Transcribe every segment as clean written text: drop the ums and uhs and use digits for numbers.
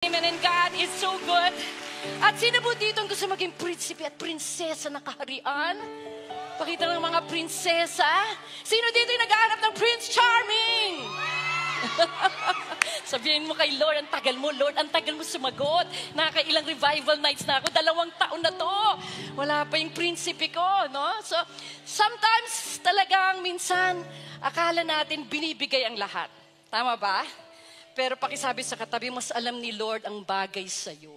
Amen. And God is so good. At sino po dito ang gusto maging prinsipe at prinsesa ng kaharian? Pakita ng mga prinsesa. Sino dito yung naghahanap ng Prince Charming? Sabihin mo kay Lord, ang tagal mo, Lord, ang tagal mo sumagot. Nakakailang revival nights na ako, 2 taon na to. Wala pa yung prinsipe ko, no? So, sometimes talagang minsan, akala natin binibigay ang lahat. Tama ba? Pero pakisabi sa katabi, mas alam ni Lord ang bagay sa'yo.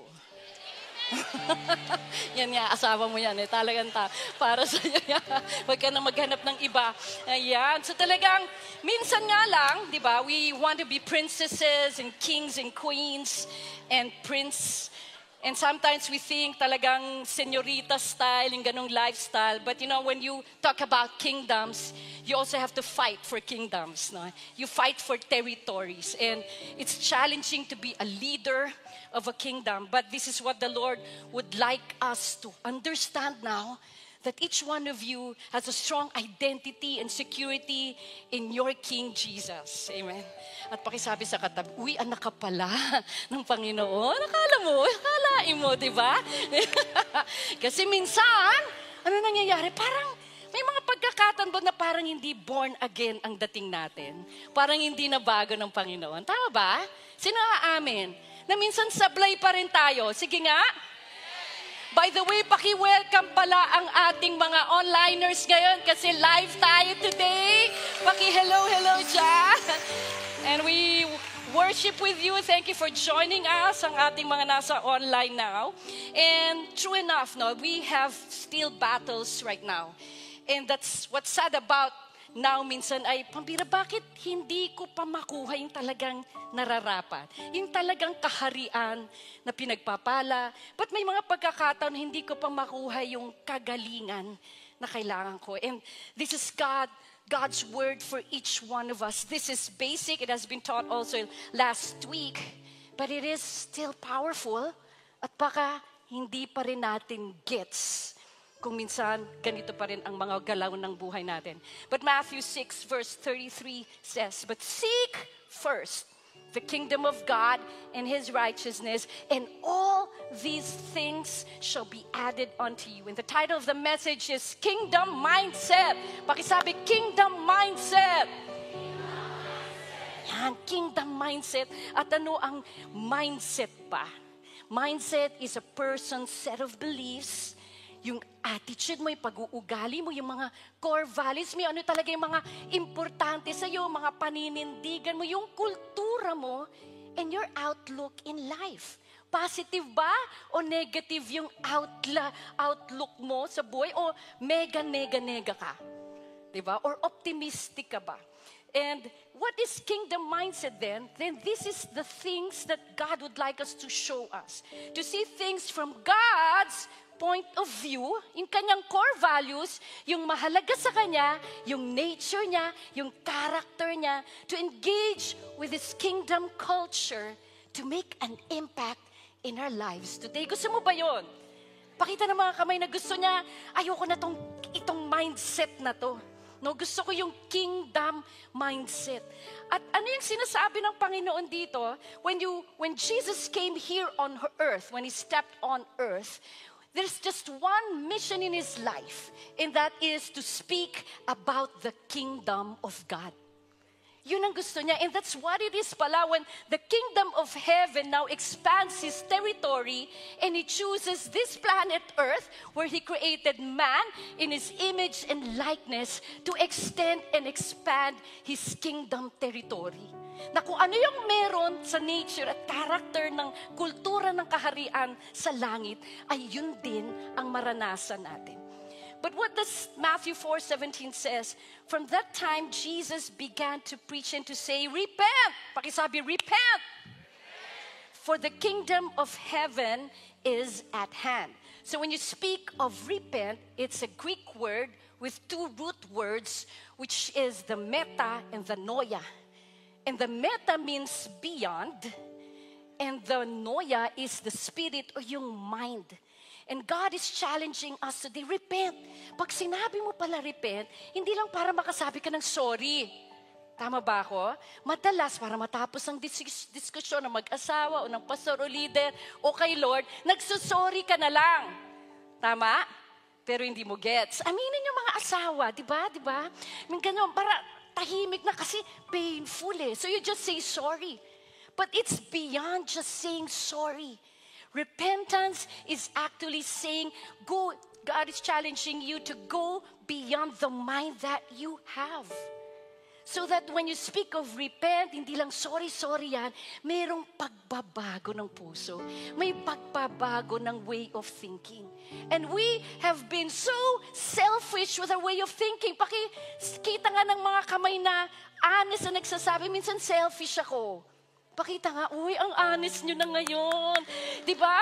Yan nga, asawa mo yan. Talagang para sa'yo yan. Huwag ka na maghanap ng iba. Ayan. So talagang, minsan nga lang, di ba, we want to be princesses and kings and queens and prince. And sometimes we think talagang señorita style, yung ganong lifestyle. But you know, when you talk about kingdoms, you also have to fight for kingdoms. No? You fight for territories. And it's challenging to be a leader of a kingdom. But this is what the Lord would like us to understand now, that each one of you has a strong identity and security in your King Jesus. Amen. At pakisabi sa katabi, uy, anak ka pala ng Panginoon. Akalain mo, di ba? Kasi minsan, ano nangyayari? Parang may mga pagkakataon ba na parang hindi born again ang dating natin? Parang hindi na bago ng Panginoon. Tama ba? Sino aamin? Na minsan sablay pa rin tayo. Sige nga. By the way, paki-welcome pala ang ating mga onliners ngayon kasi live tayo today. Paki-hello dyan. And we worship with you. Thank you for joining us, ang ating mga nasa online now. And true enough, no, we have still battles right now. And that's what's sad about now minsan ay, pambira, bakit hindi ko pa makuha yung talagang nararapat? Yung talagang kaharian na pinagpapala. But may mga pagkakataon hindi ko pa makuha yung kagalingan na kailangan ko. And this is God's word for each one of us. This is basic. It has been taught also last week. But it is still powerful. At baka hindi pa rin natin gets kung minsan ganito pa rin ang mga galaw ng buhay natin. But Matthew 6 verse 33 says, "But seek first the kingdom of God and His righteousness, and all these things shall be added unto you." And the title of the message is Kingdom Mindset. Pakisabi, Kingdom Mindset. Yan, Kingdom Mindset. At ano ang mindset ba? Mindset is a person's set of beliefs, yung attitude mo, yung pag-uugali mo, yung mga core values mo, ano talaga yung mga importante sa'yo, mga paninindigan mo, yung kultura mo, and your outlook in life. Positive ba o negative yung outlook mo sa buhay? O mega ka? Diba? Or optimistic ka ba? And what is kingdom mindset then? Then this is the things that God would like us to show us. To see things from God's point of view, yung kanyang core values, yung mahalaga sa kanya, yung nature niya, yung character niya, to engage with His kingdom culture to make an impact in our lives today. Gusto mo ba yun? Pakita ng mga kamay na gusto niya, ayoko na itong mindset na to. No, gusto ko yung kingdom mindset. At ano yung sinasabi ng Panginoon dito? When Jesus came here on earth, when He stepped on earth, there's just one mission in His life, and that is to speak about the kingdom of God. Yun ang gusto niya, and that's what it is pala when the kingdom of heaven now expands His territory, and He chooses this planet Earth, where He created man in His image and likeness, to extend and expand His kingdom territory. Na kung ano yung meron sa nature at character ng kultura ng kaharian sa langit, ay yun din ang maranasan natin. But what does Matthew 4:17 says? From that time, Jesus began to preach and to say, repent! Pakisabi, repent! For the kingdom of heaven is at hand. So when you speak of repent, it's a Greek word with 2 root words, which is the meta and the noia. And the meta means beyond, and the noia is the spirit or yung mind. And God is challenging us today, repent. Pag sinabi mo pala repent, hindi lang para makasabi ka ng sorry. Tama ba ako? Madalas, para matapos ang diskusyon ng mag-asawa o ng pastor o leader o kay Lord, nagsusorry ka na lang. Tama? Pero hindi mo gets. Aminin yung mga asawa, di ba? Di ba? Ganun, para tahimik na kasi painful eh. So you just say sorry. But it's beyond just saying sorry. Repentance is actually saying, God is challenging you to go beyond the mind that you have. So that when you speak of repent, hindi lang sorry yan, mayroong pagbabago ng puso. May pagbabago ng way of thinking. And we have been so selfish with our way of thinking. Pakita nga ng mga kamay na honest na nagsasabi, minsan selfish ako. Pakita nga, uy, ang honest nyo na ngayon. Diba?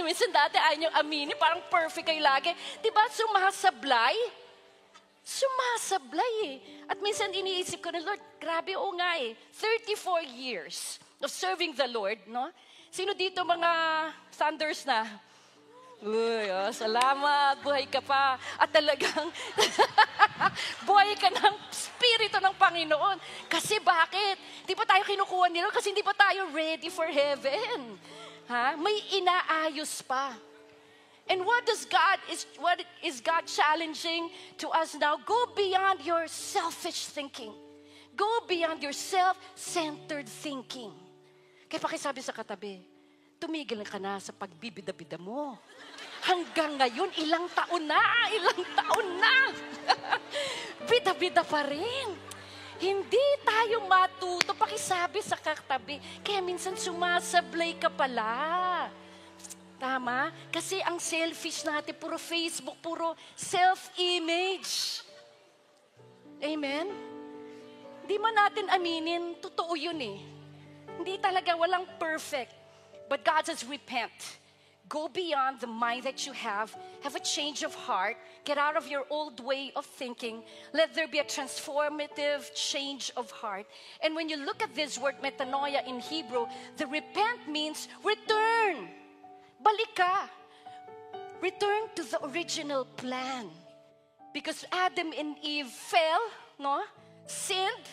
Minsan dati ayaw nyo aminin, parang perfect kayo lagi. Diba? Sumasablay eh. At minsan iniisip ko na, Lord, grabe o nga eh. 34 years of serving the Lord, no? Sino dito mga thunders na? Uy, salamat, buhay ka pa. At talagang, buhay ka ng Espiritu ng Panginoon. Kasi bakit? Di pa tayo kinukuha nila kasi hindi pa tayo ready for heaven. Ha? May inaayos pa. And what is God challenging to us now? Go beyond your selfish thinking. Go beyond your self-centered thinking. Kaya pakisabi sa katabi, tumigil ka na sa pagbibida-bida mo. Hanggang ngayon, ilang taon na. Bida-bida pa rin. Hindi tayo matuto. Pakisabi sa katabi, kaya minsan sumasablay ka pala. Tama? Kasi ang selfish natin, puro Facebook, puro self-image. Amen? Hindi man natin aminin, totoo yun eh. Hindi talaga, walang perfect. But God says, repent. Go beyond the mind that you have a change of heart, get out of your old way of thinking, let there be a transformative change of heart. And when you look at this word metanoia in Hebrew, the repent means return. Balik ka. Return to the original plan. Because Adam and Eve fell, no? Sinned,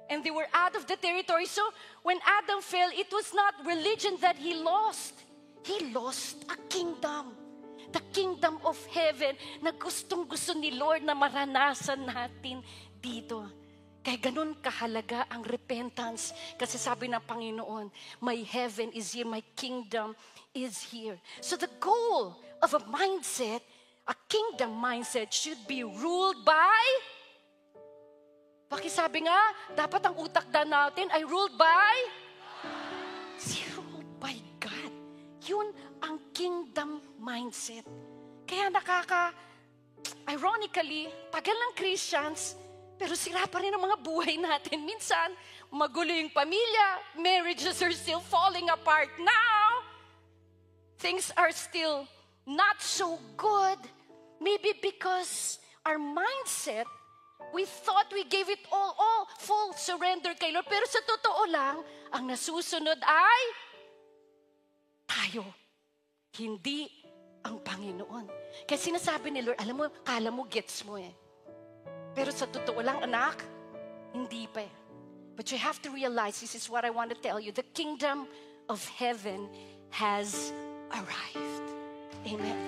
and they were out of the territory. So, when Adam fell, it was not religion that he lost. He lost a kingdom. The kingdom of heaven na gustong-gusto ni Lord na maranasan natin dito. Kaya ganun kahalaga ang repentance. Kasi sabi ng Panginoon, my heaven is here, my kingdom is here. So the goal of a mindset, a kingdom mindset, should be ruled by, pakisabi nga, dapat ang utak natin ay ruled by, ruled by God. Yun ang kingdom mindset. Kaya ironically, tagal ng Christians, pero sira pa rin ang mga buhay natin. Minsan, magulo yung pamilya, marriages are still falling apart now. Things are still not so good. Maybe because our mindset, we thought we gave it all full surrender kay Lord. Pero sa totoo lang, ang nasusunod ay tayo. Hindi ang Panginoon. Kaya sinasabi ni Lord, alam mo, kala mo gets mo eh. Pero sa totoo lang, anak, hindi pa eh. But you have to realize, this is what I want to tell you, the kingdom of heaven has arrived. Amen.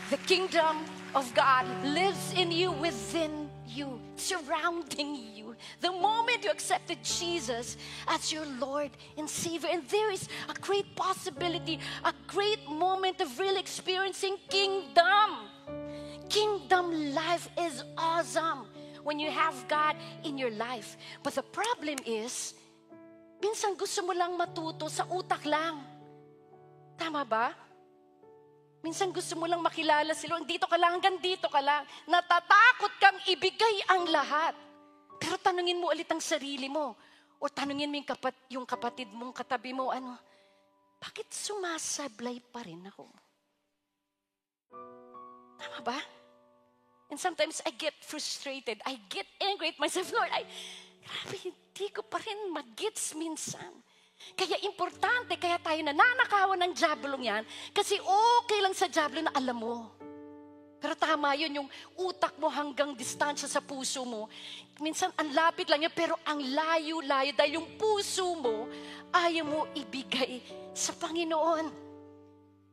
The kingdom of God lives in you, within you, surrounding you. The moment you accepted Jesus as your Lord and Savior, and there is a great possibility, a great moment of really experiencing kingdom. Kingdom life is awesome when you have God in your life. But the problem is, minsan gusto mo lang matuto sa utak lang. Tama ba? Minsan gusto mo lang makilala sila. Dito ka lang, hanggang dito ka lang. Natatakot kang ibigay ang lahat. Pero tanungin mo ulit ang sarili mo. O tanungin mo yung kapatid mong katabi mo, bakit sumasablay pa rin ako? Tama ba? And sometimes I get frustrated. I get angry at myself. Lord, grabe, hindi ko pa rin mag-gets minsan. Kaya importante, kaya tayo nananakawan ng diablong yan, kasi okay lang sa diablo na alam mo. Pero tama yun, yung utak mo hanggang distansya sa puso mo. Minsan ang lapit lang yan, pero ang layo-layo dahil yung puso mo, ayaw mo ibigay sa Panginoon.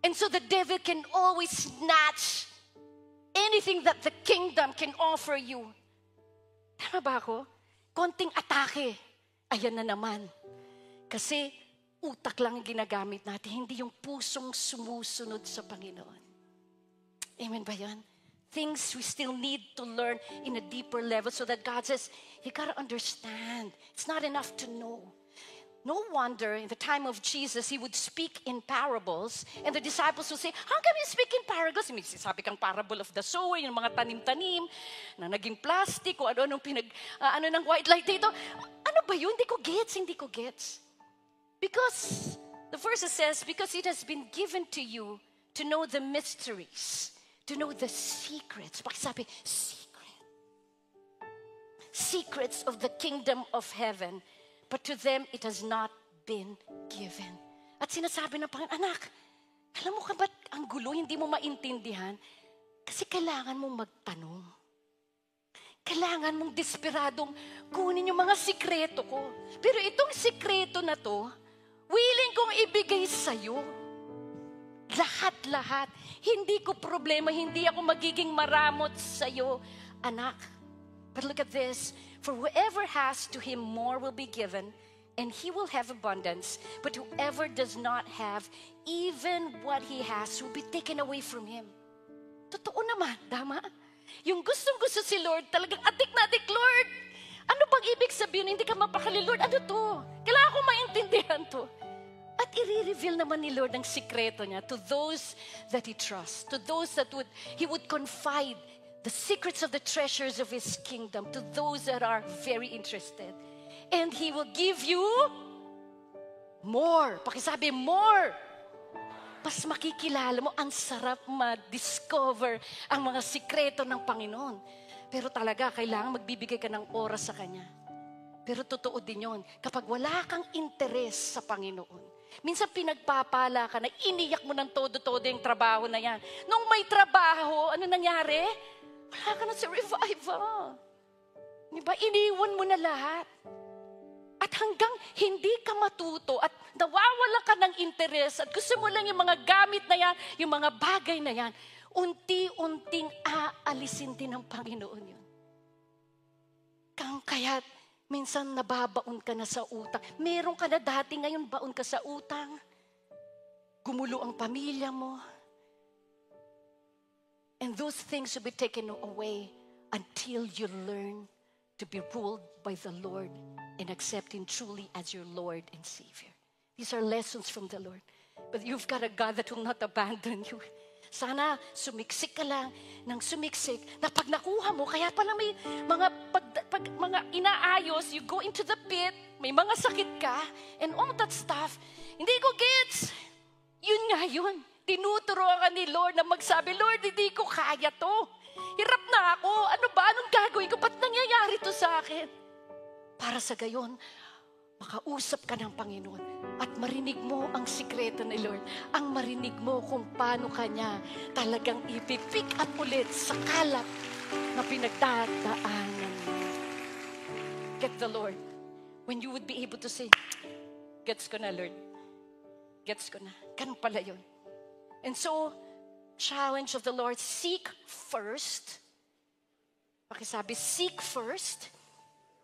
And so the devil can always snatch anything that the kingdom can offer you. Tama ba ako? Konting atake. Ayan na naman. Kasi utak lang ang ginagamit natin, hindi yung pusong sumusunod sa Panginoon. Amen ba yan? Things we still need to learn in a deeper level so that God says, you gotta understand. It's not enough to know. No wonder in the time of Jesus, He would speak in parables and the disciples would say, how come you speak in parables? May sabi kang parable of the sower, yung mga tanim-tanim na naging plastic o ano-anong ng white light dito. Ano ba yun? Hindi ko gets. Because, the verse says, because it has been given to you to know the mysteries, to know the secrets. Pakisabi, secrets of the kingdom of heaven. But to them, it has not been given. At sinasabi ng Panginoon, anak, alam mo ka ba't ang gulo, hindi mo maintindihan? Kasi kailangan mong magtanong. Kailangan mong desperadong kunin yung mga sikreto ko. Pero itong sikreto na to, willing kong ibigay sa'yo. Lahat-lahat. Hindi ko problema, hindi ako magiging maramot sa'yo, anak. But look at this. For whoever has, to him more will be given, and he will have abundance. But whoever does not have, even what he has will be taken away from him. Totoo naman, tama? Yung gustong-gusto si Lord, talagang adik na adik, Lord. Ano bang ibig sabihin? Hindi ka mapakali, Lord. Ano to? Kailangan ko maintindihan to. At i-reveal naman ni Lord ang sikreto niya to those that He trusts, to those that He would confide the secrets of the treasures of His kingdom to those that are very interested. And He will give you more. Pakisabi, more. Mas makikilala mo, ang sarap ma-discover ang mga sikreto ng Panginoon. Pero talaga, kailangan magbibigay ka ng oras sa Kanya. Pero totoo din yun, kapag wala kang interes sa Panginoon, minsan pinagpapala ka na iniyak mo ng todo-todo yung trabaho na yan. Nung may trabaho, ano nangyari? Wala ka na sa revival. Diba? Iniwan mo na lahat. At hanggang hindi ka matuto at nawawala ka ng interes at gusto mo lang yung mga gamit na yan, yung mga bagay na yan, unti-unting aalisin din ng Panginoon yun. Kaya't minsan nababaon ka na sa utang. Meron ka na dati, ngayon baon ka sa utang. Gumulo ang pamilya mo. And those things will be taken away until you learn to be ruled by the Lord and accept Him truly as your Lord and Savior. These are lessons from the Lord. But you've got a God that will not abandon you. Sana sumiksik ka lang ng sumiksik na pag nakuha mo, kaya pala may mga inaayos, you go into the pit, may mga sakit ka, and all that stuff. Hindi ko gets. Yun nga yun. Tinuturuan ni Lord na magsabi, Lord, hindi ko kaya to. Hirap na ako. Ano ba? Anong gagawin ko? Ba't nangyayari to sa akin? Para sa gayon, makausap ka ng Panginoon at marinig mo ang sikreto ni Lord. Ang marinig mo kung paano Kanya talagang ipipick up ulit sa kalap na pinagdadaanan mo. Get the Lord. When you would be able to say, gets ko na, Lord. Gets ko na. Ganun pala yun. And so, challenge of the Lord, seek first. Pakisabi, seek first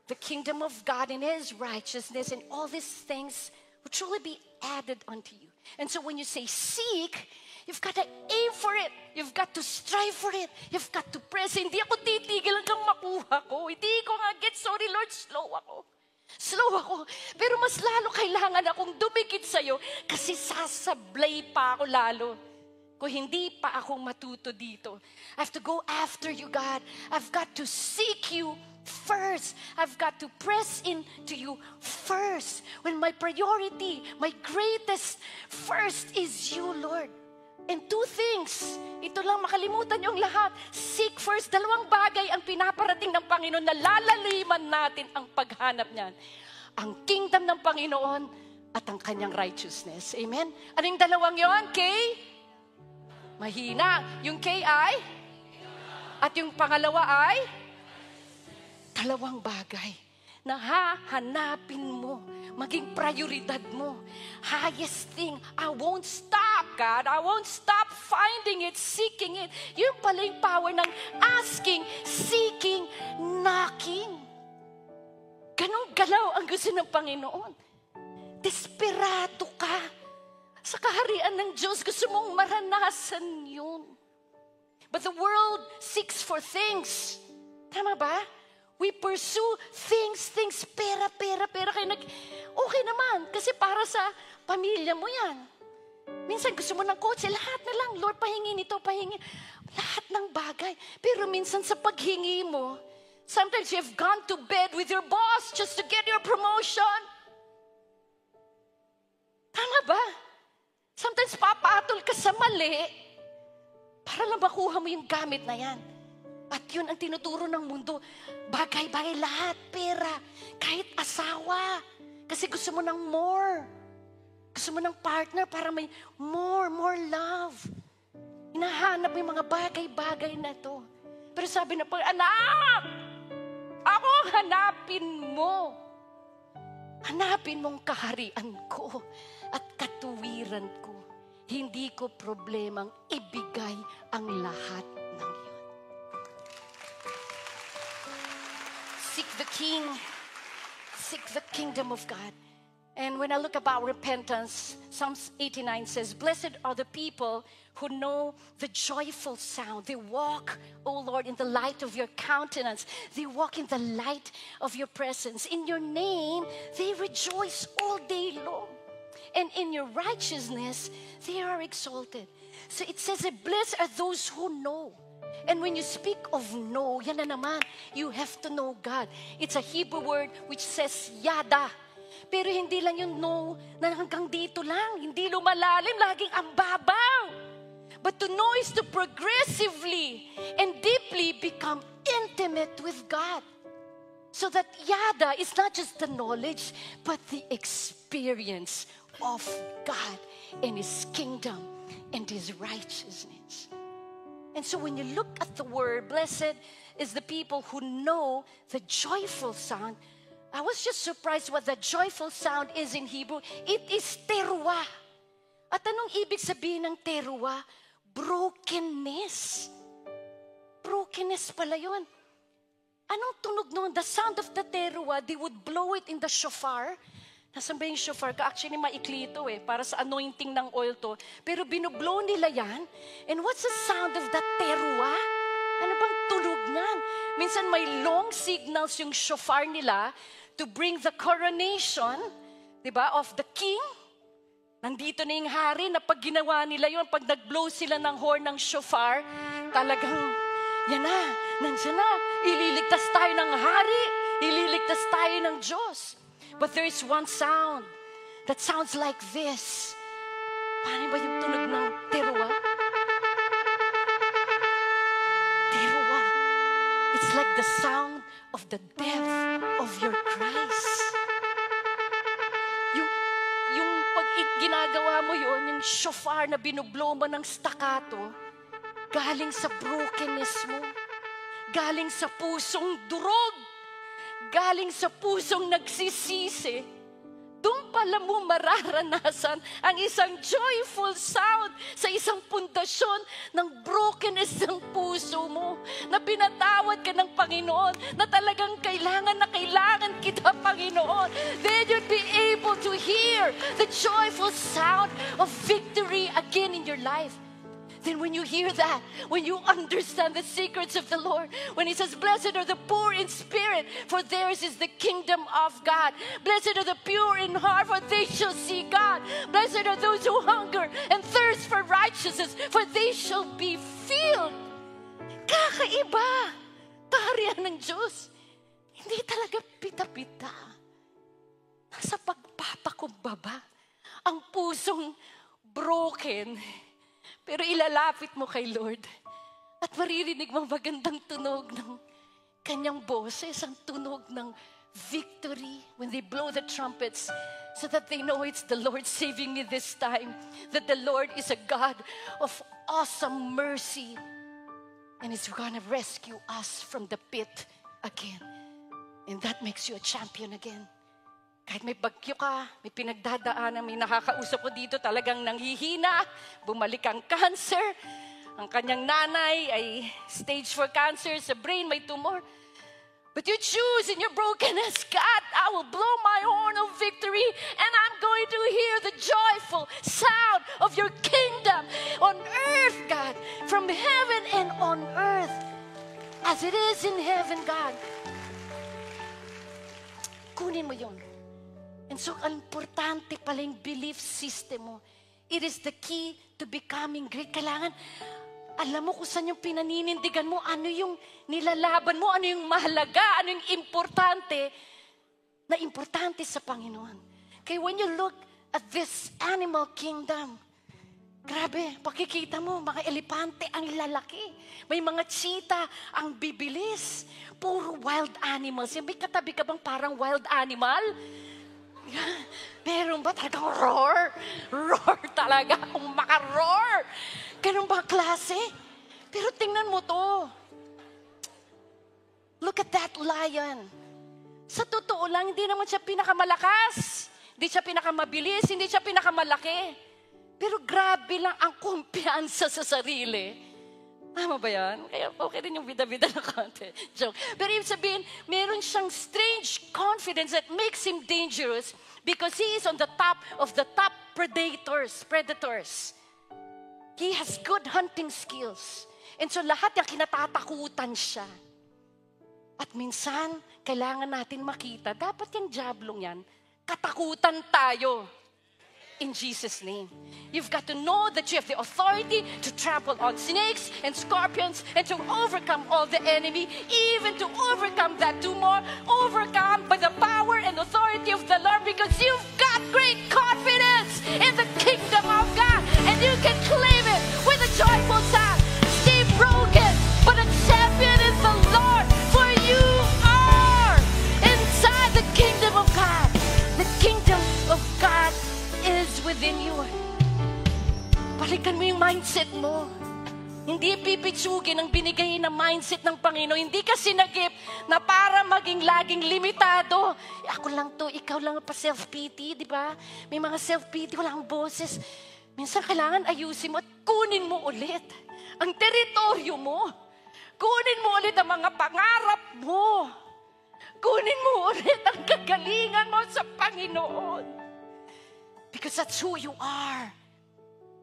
the kingdom of God and His righteousness, and all these things will truly be added unto you. And so when you say seek, you've got to aim for it. You've got to strive for it. You've got to press. Hindi ako titigil hanggang makuha ko. Hindi ko nga get, sorry Lord, slow ako. Pero mas lalo kailangan akong dumikit sa'yo kasi sasablay pa ako lalo. Kung hindi pa akong matuto dito. I have to go after you, God. I've got to seek you first. I've got to press into you first. When my priority, my greatest first is you, Lord. And two things, ito lang makalimutan yung lahat. Seek first, dalawang bagay ang pinaparating ng Panginoon na lalaliman natin ang paghanap niyan. Ang kingdom ng Panginoon at ang kanyang righteousness. Amen? Ano yung dalawang yon? K? Mahina. Yung K ay? At yung pangalawa ay dalawang bagay na hahanapin mo, maging prioridad mo. Highest thing, I won't stop, God. I won't stop finding it, seeking it. Yun pala yung power ng asking, seeking, knocking. Ganong galaw ang gusto ng Panginoon. Desperado ka sa kaharian ng Diyos. Gusto mong maranasan yun. But the world seeks for things. Tama ba? We pursue things, pera. Kaya okay naman, kasi para sa pamilya mo yan. Minsan gusto mo ng kotse, lahat na lang. Lord, pahingi nito, pahingi. Lahat ng bagay. Pero minsan sa paghingi mo, sometimes you have gone to bed with your boss just to get your promotion. Tama ba? Sometimes papatol ka sa mali para lang makuha mo yung gamit na yan. At yun ang tinuturo ng mundo. Bagay-bagay lahat, pera, kahit asawa. Kasi gusto mo ng more. Gusto mo ng partner para may more love. Hinahanap mo yung mga bagay-bagay na to. Pero sabi na anak! Ako ang hanapin mo. Hanapin mong kaharian ko at katuwiran ko. Hindi ko problemang ibigay ang lahat ng iyon. Seek the King. Seek the kingdom of God. And when I look about repentance, Psalms 89 says, "Blessed are the people who know the joyful sound. They walk, O Lord, in the light of your countenance. They walk in the light of your presence. In your name, they rejoice all day long. And in your righteousness, they are exalted." So it says that blessed are those who know. And when you speak of know, yan na naman, you have to know God. It's a Hebrew word which says yada. Pero hindi lang yung know na hanggang dito lang. Hindi lumalalim, laging ang babaw. But to know is to progressively and deeply become intimate with God. So that yada is not just the knowledge, but the experience of God and His kingdom and His righteousness. And so when you look at the word, blessed is the people who know the joyful sound. I was just surprised what the joyful sound is in Hebrew. It is teruah. At anong ibig sabihin ng teruah? Brokenness. Brokenness pala yun. Anong tunog noon? The sound of the teruah, they would blow it in the shofar. Nasaan ba yung shofar? Actually, maikli ito para sa anointing ng oil to. Pero binublow nila yan. And what's the sound of that teruah? Ano bang tunog nan? Minsan may long signals yung shofar nila to bring the coronation, di ba, of the king. Nandito na yung hari na pag ginawa nila yun, pag nag-blow sila ng horn ng shofar, talagang, yan na, nandiyan na. Ililigtas tayo ng hari. Ililigtas tayo ng Diyos. But there is one sound that sounds like this. Paano ba yung tunog ng teruah? Teruah. It's like the sound of the depth of your cries. Yung pag ginagawa mo yon, yung shofar na binublow mo ng staccato, galing sa brokenness mo, galing sa pusong durog, galing sa pusong nagsisisi, doon pala mo mararanasan ang isang joyful sound sa isang pundasyon ng brokenness ng puso mo, na pinatawad ka ng Panginoon, na talagang kailangan kita, Panginoon. Then you'd be able to hear the joyful sound of victory again in your life. Then when you hear that, when you understand the secrets of the Lord, when He says, "Blessed are the poor in spirit, for theirs is the kingdom of God. Blessed are the pure in heart, for they shall see God. Blessed are those who hunger and thirst for righteousness, for they shall be filled." Kakaiba! Kaharian ng Diyos. Hindi talaga pita-pita. Nasa pagpapakumbaba. Ang pusong broken, pero ilalapit mo kay Lord. At maririnig mo magandang tunog ng kanyang boses, ang tunog ng victory when they blow the trumpets, so that they know it's the Lord saving me this time. That the Lord is a God of awesome mercy. And it's gonna rescue us from the pit again. And that makes you a champion again. Kahit may bagyo ka, may pinagdadaanan, may nakakausap ko dito, talagang nanghihina, bumalik ang cancer. Ang kanyang nanay ay stage 4 cancer, sa brain may tumor. But you choose in your brokenness, God, I will blow my horn of victory and I'm going to hear the joyful sound of your kingdom on earth, God, from heaven and on earth, as it is in heaven, God. Kunin mo yun. And so, ang importante pala yung belief system mo. It is the key to becoming great. Kailangan, alam mo kung saan yung pinaninindigan mo, ano yung nilalaban mo, ano yung mahalaga, ano yung importante, na importante sa Panginoon. Kaya when you look at this animal kingdom, grabe, pakikita mo, mga elepante ang lalaki. May mga cheetah ang bibilis. Puro wild animals. May katabi ka bang parang wild animal? Meron ba talagang roar? Roar talaga. Kung maka-roar. Ganun ba klase? Pero tingnan mo to. Look at that lion. Sa totoo lang, hindi naman siya pinakamalakas. Hindi siya pinakamabilis. Hindi siya pinakamalaki. Pero grabe lang ang kumpiyansa sa sarili. Tama ba yan? Kaya okay rin yung bida-bida na konti. Joke. Pero ibig sabihin, meron siyang strange confidence that makes him dangerous because he is on the top of the top predators. He has good hunting skills. And so lahat yung kinatatakutan siya. At minsan, kailangan natin makita, dapat yung jablong yan, katakutan tayo. In Jesus' name. You've got to know that you have the authority to trample on snakes and scorpions and to overcome all the enemy, even to overcome that tumor, overcome by the power and authority of the Lord, because you've got great confidence in the kingdom of God and you can claim it with a joyful sound. Stay broken, but a champion is the Lord, for you are inside the kingdom of God. The kingdom of God is within you. Balikan mo yung mindset mo. Hindi pipitsugin ang binigay na mindset ng Panginoon. Hindi ka sinagip na para maging laging limitado. Ako lang to, ikaw lang pa self-pity, di ba? May mga self-pity, wala kang boses. Minsan kailangan ayusin mo at kunin mo ulit ang teritoryo mo. Kunin mo ulit ang mga pangarap mo. Kunin mo ulit ang kagalingan mo sa Panginoon. Because that's who you are.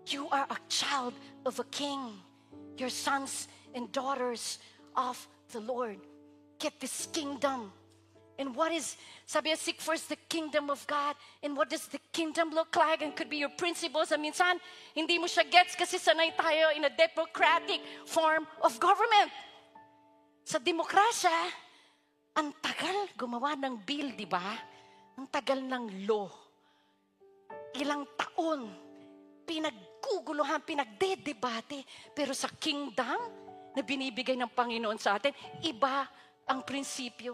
You are a child of a king. You're sons and daughters of the Lord. Get this kingdom. And what is, sabi niya, seek first the kingdom of God. And what does the kingdom look like? And could be your principles. Minsan, hindi mo siya gets kasi sanay tayo in a democratic form of government. Sa demokrasya, ang tagal gumawa ng bill, di ba? Ang tagal ng law. Ilang taon, pinagkuguluhan, pinagdedebate. Pero sa kingdom na binibigay ng Panginoon sa atin, iba ang prinsipyo.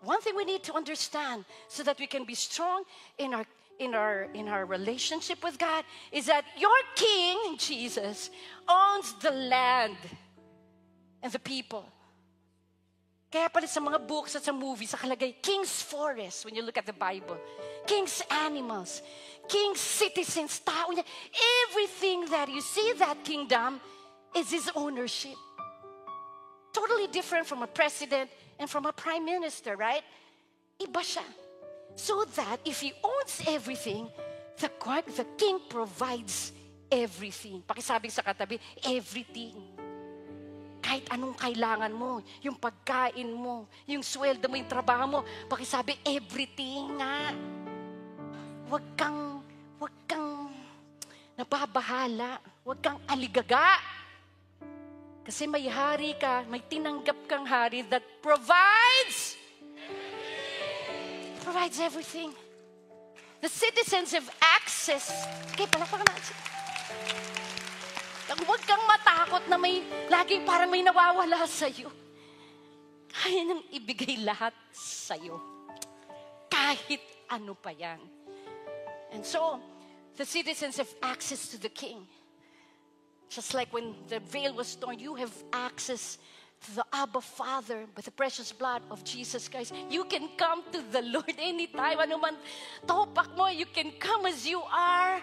One thing we need to understand so that we can be strong in our relationship with God is that your King, Jesus, owns the land and the people. Kaya pala sa mga books at sa movies, nakalagay, King's Forest, when you look at the Bible. King's animals, King's citizens, tao niya. Everything that you see that kingdom is his ownership. Totally different from a president and from a prime minister, right? Iba siya. So that if he owns everything, the king provides everything. Pakisabi sa katabi, everything. Kahit anong kailangan mo, yung pagkain mo, yung sweldo mo, yung trabaho mo, pakisabi, everything nga. Huwag kang nababahala. Huwag kang aligaga. Kasi may hari ka, may tinanggap kang hari that provides everything. The citizens have access. Okay, palakpakan natin. Huwag kang matakot na may laging parang may nawawala sa'yo. Kaya nang ibigay lahat sa'yo. Kahit ano pa yan. And so, the citizens have access to the king. Just like when the veil was torn, you have access to the Abba Father by the precious blood of Jesus Christ. You can come to the Lord anytime. Ano man topak mo, you can come as you are.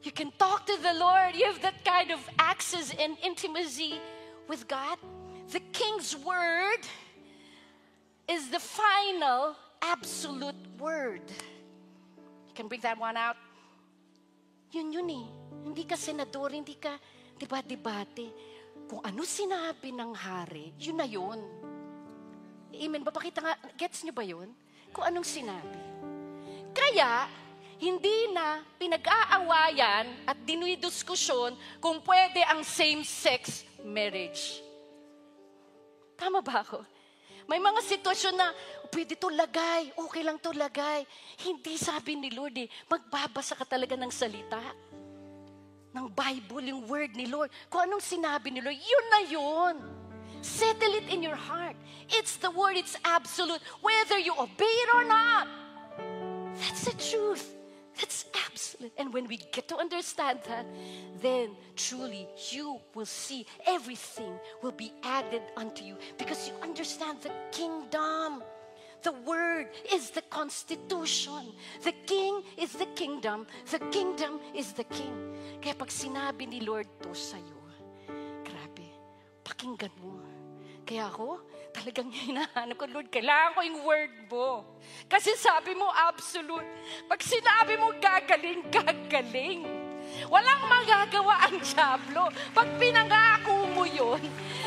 You can talk to the Lord. You have that kind of access and intimacy with God. The King's word is the final absolute word. You can bring that one out. Yun eh. Hindi ka senador, hindi ka debate. Kung ano sinabi ng hari, yun na yun. Amen ba? Pakita nga, gets nyo ba yun? Kung anong sinabi. Kaya, hindi na pinag-aawayan at dinidiskusyon kung pwede ang same-sex marriage. Tama ba ako? May mga sitwasyon na, pwede to lagay, okay lang to lagay. Hindi sabi ni Lord magbabasa ka talaga ng salita. Ng Bible, yung word ni Lord. Kung anong sinabi ni Lord, yun na yun. Settle it in your heart. It's the word, it's absolute. Whether you obey it or not. That's the truth. That's absolute. And when we get to understand that, then truly you will see everything will be added unto you. Because you understand the kingdom. The word is the constitution. The king is the kingdom. The kingdom is the king. Kaya pag sinabi ni Lord to sa'yo, grabe, pakinggan mo. Kaya ako, talagang hinahanap ko, Lord, kailangan ko yung word mo. Kasi sabi mo, absolute. Pag sinabi mo, gagaling, gagaling. Walang magagawa ang diablo. Pag pinangako mo yun,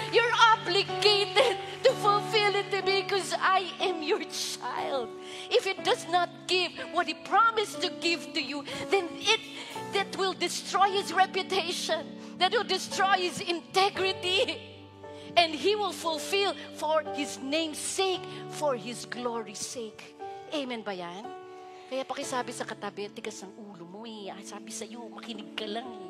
you're obligated to fulfill it to me because I am your child. If it does not give what He promised to give to you, then that will destroy His reputation. That will destroy His integrity. And He will fulfill for His name's sake, for His glory's sake. Amen ba yan? Kaya pakisabi sa katabi, tigas ang ulo mo eh. Sabi sa'yo, makinig ka lang eh.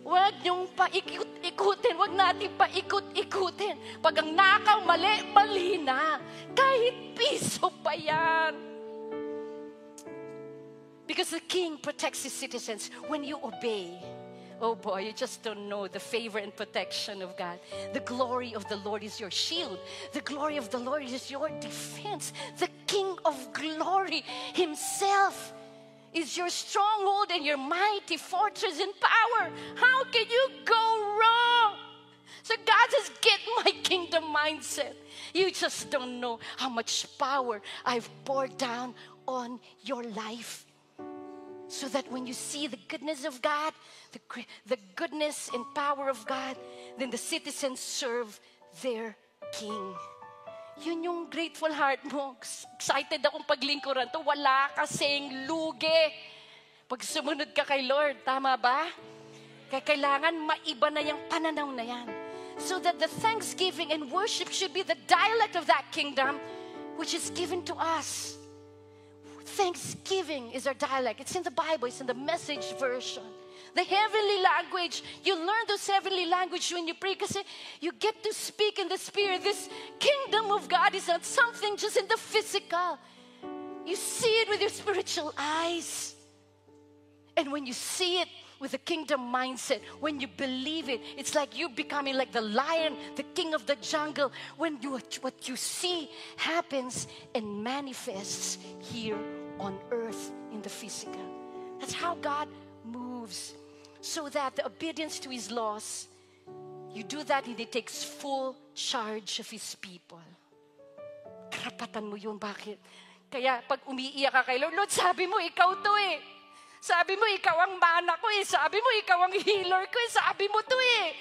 Huwag niyong paikot-ikutin. Huwag natin paikot-ikutin. Pag ang nakaw, mali na. Kahit piso pa yan. Because the King protects His citizens when you obey. Oh boy, you just don't know the favor and protection of God. The glory of the Lord is your shield. The glory of the Lord is your defense. The King of glory Himself is your stronghold and your mighty fortress in power. How can you go wrong? So God says, get my kingdom mindset. You just don't know how much power I've poured down on your life. So that when you see the goodness of God, the goodness and power of God, then the citizens serve their King. Yun yung grateful heart mo. Excited akong paglingkuran to. Wala kasing lugi. Pag sumunod ka kay Lord, tama ba? Kaya kailangan maiba na yung pananaw na yan. So that the thanksgiving and worship should be the dialect of that kingdom which is given to us. Thanksgiving is our dialect. It's in the Bible. It's in the Message version. The heavenly language. You learn those heavenly language when you pray kasi you get to speak in the Spirit. This kingdom of God is not something just in the physical. You see it with your spiritual eyes. And when you see it with the kingdom mindset, when you believe it, it's like you becoming like the lion, the king of the jungle. When what you see happens and manifests here on earth in the physical. That's how God moves. So that the obedience to His laws, you do that and He takes full charge of His people. Karapatan mo yun. Bakit? Kaya pag umiiyak ka kay Lord, Lord, sabi mo, ikaw to eh. Sabi mo, ikaw ang mana ko eh. Sabi mo, ikaw ang healer ko eh. Sabi mo to eh.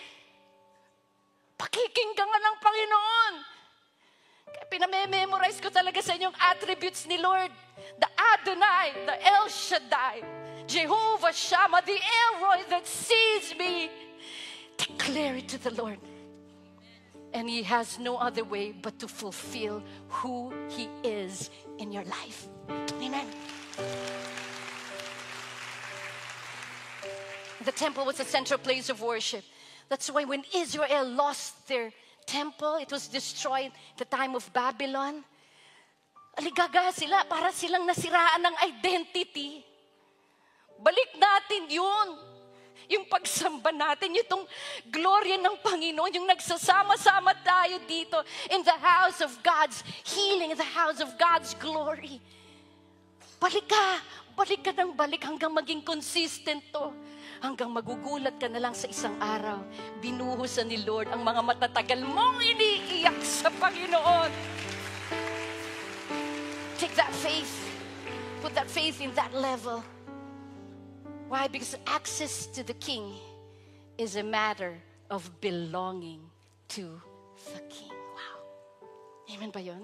Pakikinggan nga ng Panginoon. Kaya pinamememorize ko talaga sa inyong attributes ni Lord. The Adonai, the El Shaddai, Jehovah Shammah, the Elroy that sees me. Declare it to the Lord. And He has no other way but to fulfill who He is in your life. Amen. The temple was a central place of worship. That's why when Israel lost their temple, it was destroyed at the time of Babylon. Aligaga sila, para silang nasiraan ng identity. Balik natin yun. yung pagsamba natin, itong glory ng Panginoon, yung nagsasama-sama tayo dito in the house of God's healing, in the house of God's glory. Balik ka ng balik hanggang maging consistent to. Hanggang magugulat ka na lang sa isang araw, binuhusan ni Lord ang mga matatagal mong iniiyak sa Panginoon. Take that faith. Put that faith in that level. Why? Because access to the King is a matter of belonging to the King. Wow. Amen ba yun?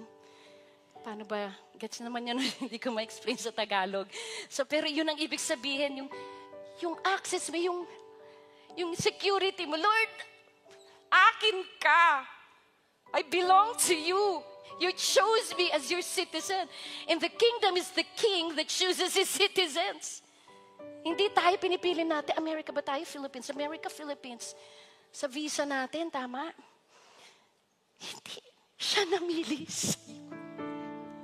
Paano ba? Gets naman yun, hindi ko ma-explain sa Tagalog. So, pero yun ang ibig sabihin, yung access mo, yung security mo. Lord, akin ka. I belong to you. You chose me as your citizen. And the kingdom is the king that chooses his citizens. Hindi tayo pinipili natin, America ba tayo? Philippines. America, Philippines. Sa visa natin, tama? Hindi. Siya namili sa'yo.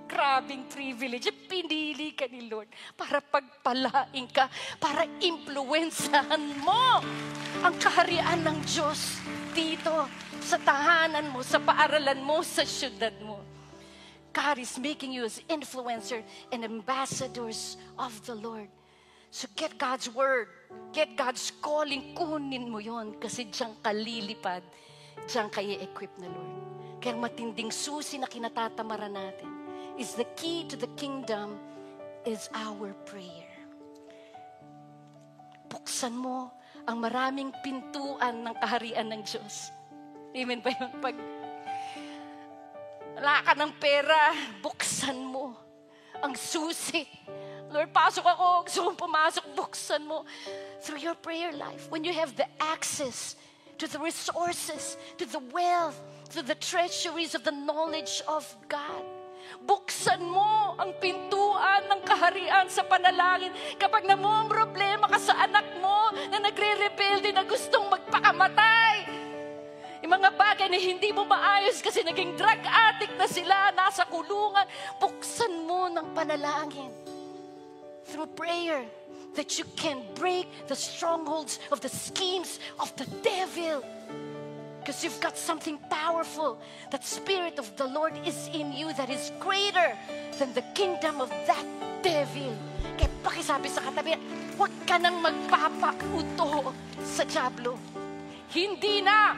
Grabing privilege. Pinili ka ni Lord para pagpalain ka, para impluwensahan mo ang kaharian ng Diyos dito, sa tahanan mo, sa paaralan mo, sa syudad mo. God is making you as influencer and ambassadors of the Lord. So get God's word, get God's calling, kunin mo yon kasi diyan ka lilipad, diyan ka i-equip na Lord. Kaya matinding susi na kinatatamaran natin is the key to the kingdom is our prayer. Buksan mo ang maraming pintuan ng kaharian ng Diyos. Amen ba yun? Pag wala ka ng pera, buksan mo ang susi. Lord, pasok ako. Gusto kong pumasok, buksan mo. Through your prayer life, when you have the access to the resources, to the wealth, to the treasuries of the knowledge of God. Buksan mo ang pintuan ng kaharian sa panalangin. Kapag namong problema ka sa anak mo na nagre-rebelde na gustong magpakamatay, yung mga bagay na hindi mo maayos kasi naging drug addict na sila, nasa kulungan, buksan mo ng panalangin. Through prayer, that you can break the strongholds of the schemes of the devil. Because you've got something powerful. That Spirit of the Lord is in you that is greater than the kingdom of that devil. Kaya pakisabi sa katabi, huwag ka nang magpapauto sa diablo. Hindi na.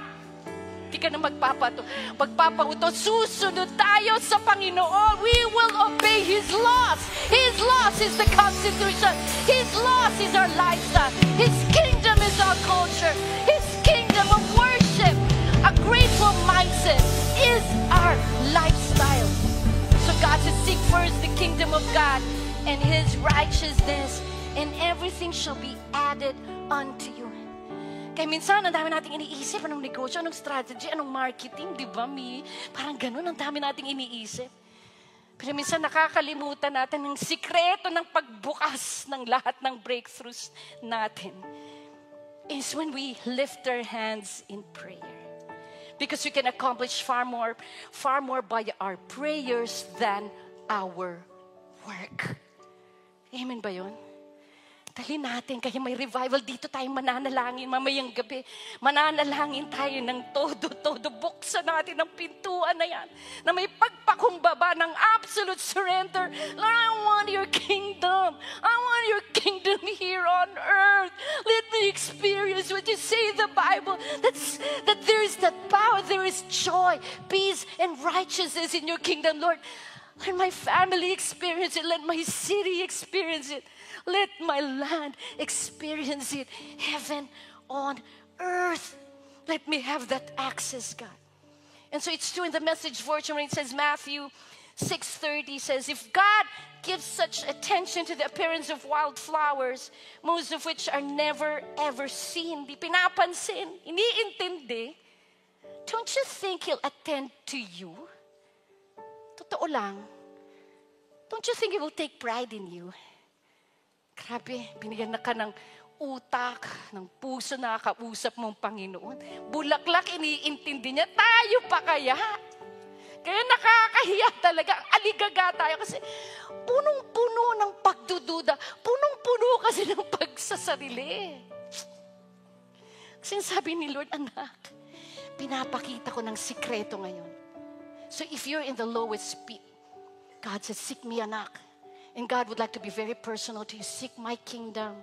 Hindi ka na magpapauto. Susunod tayo sa Panginoon. We will obey His laws. His laws is the Constitution. His laws is our lifestyle. His kingdom is our culture. His kingdom of worship, a grateful mindset is our lifestyle. So God says, seek first the kingdom of God and His righteousness, and everything shall be added unto you. Kaya minsan, ang dami nating iniisip, anong negosyo, anong strategy, anong marketing, di ba, Mi? Parang ganun, ang dami nating iniisip. Pero minsan nakakalimutan natin ang sikreto ng pagbukas ng lahat ng breakthroughs natin is when we lift our hands in prayer. Because we can accomplish far more by our prayers than our work. Amen ba yun? Dali natin, kaya may revival dito tayo mananalangin mamayang gabi. Mananalangin tayo ng todo. Buksan natin ang pintuan na yan. Na may pagpakumbaba ng absolute surrender. Lord, I want your kingdom. I want your kingdom here on earth. Let me experience what you say in the Bible. That there is that power, there is joy, peace, and righteousness in your kingdom, Lord. Let my family experience it. Let my city experience it. Let my land experience it. Heaven on earth. Let me have that access, God. And so it's true in the Message version when it says, Matthew 6:30 says, if God gives such attention to the appearance of wildflowers, most of which are never ever seen, di pinapansin, iniintindi, don't you think He'll attend to you? Totoo lang. Don't you think He will take pride in you? Grabe, binigyan na ka ng utak, ng puso, nakakausap mong Panginoon. Bulaklak, iniintindi niya. Tayo pa kaya? Kaya nakakahiya talaga. Aligaga tayo kasi punong-puno ng pagdududa. Punong-puno kasi ng pagsasarili. Sinasabi ni Lord, anak, pinapakita ko ng sikreto ngayon. So if you're in the lowest pit, God says, seek me, anak. And God would like to be very personal to you. Seek my kingdom.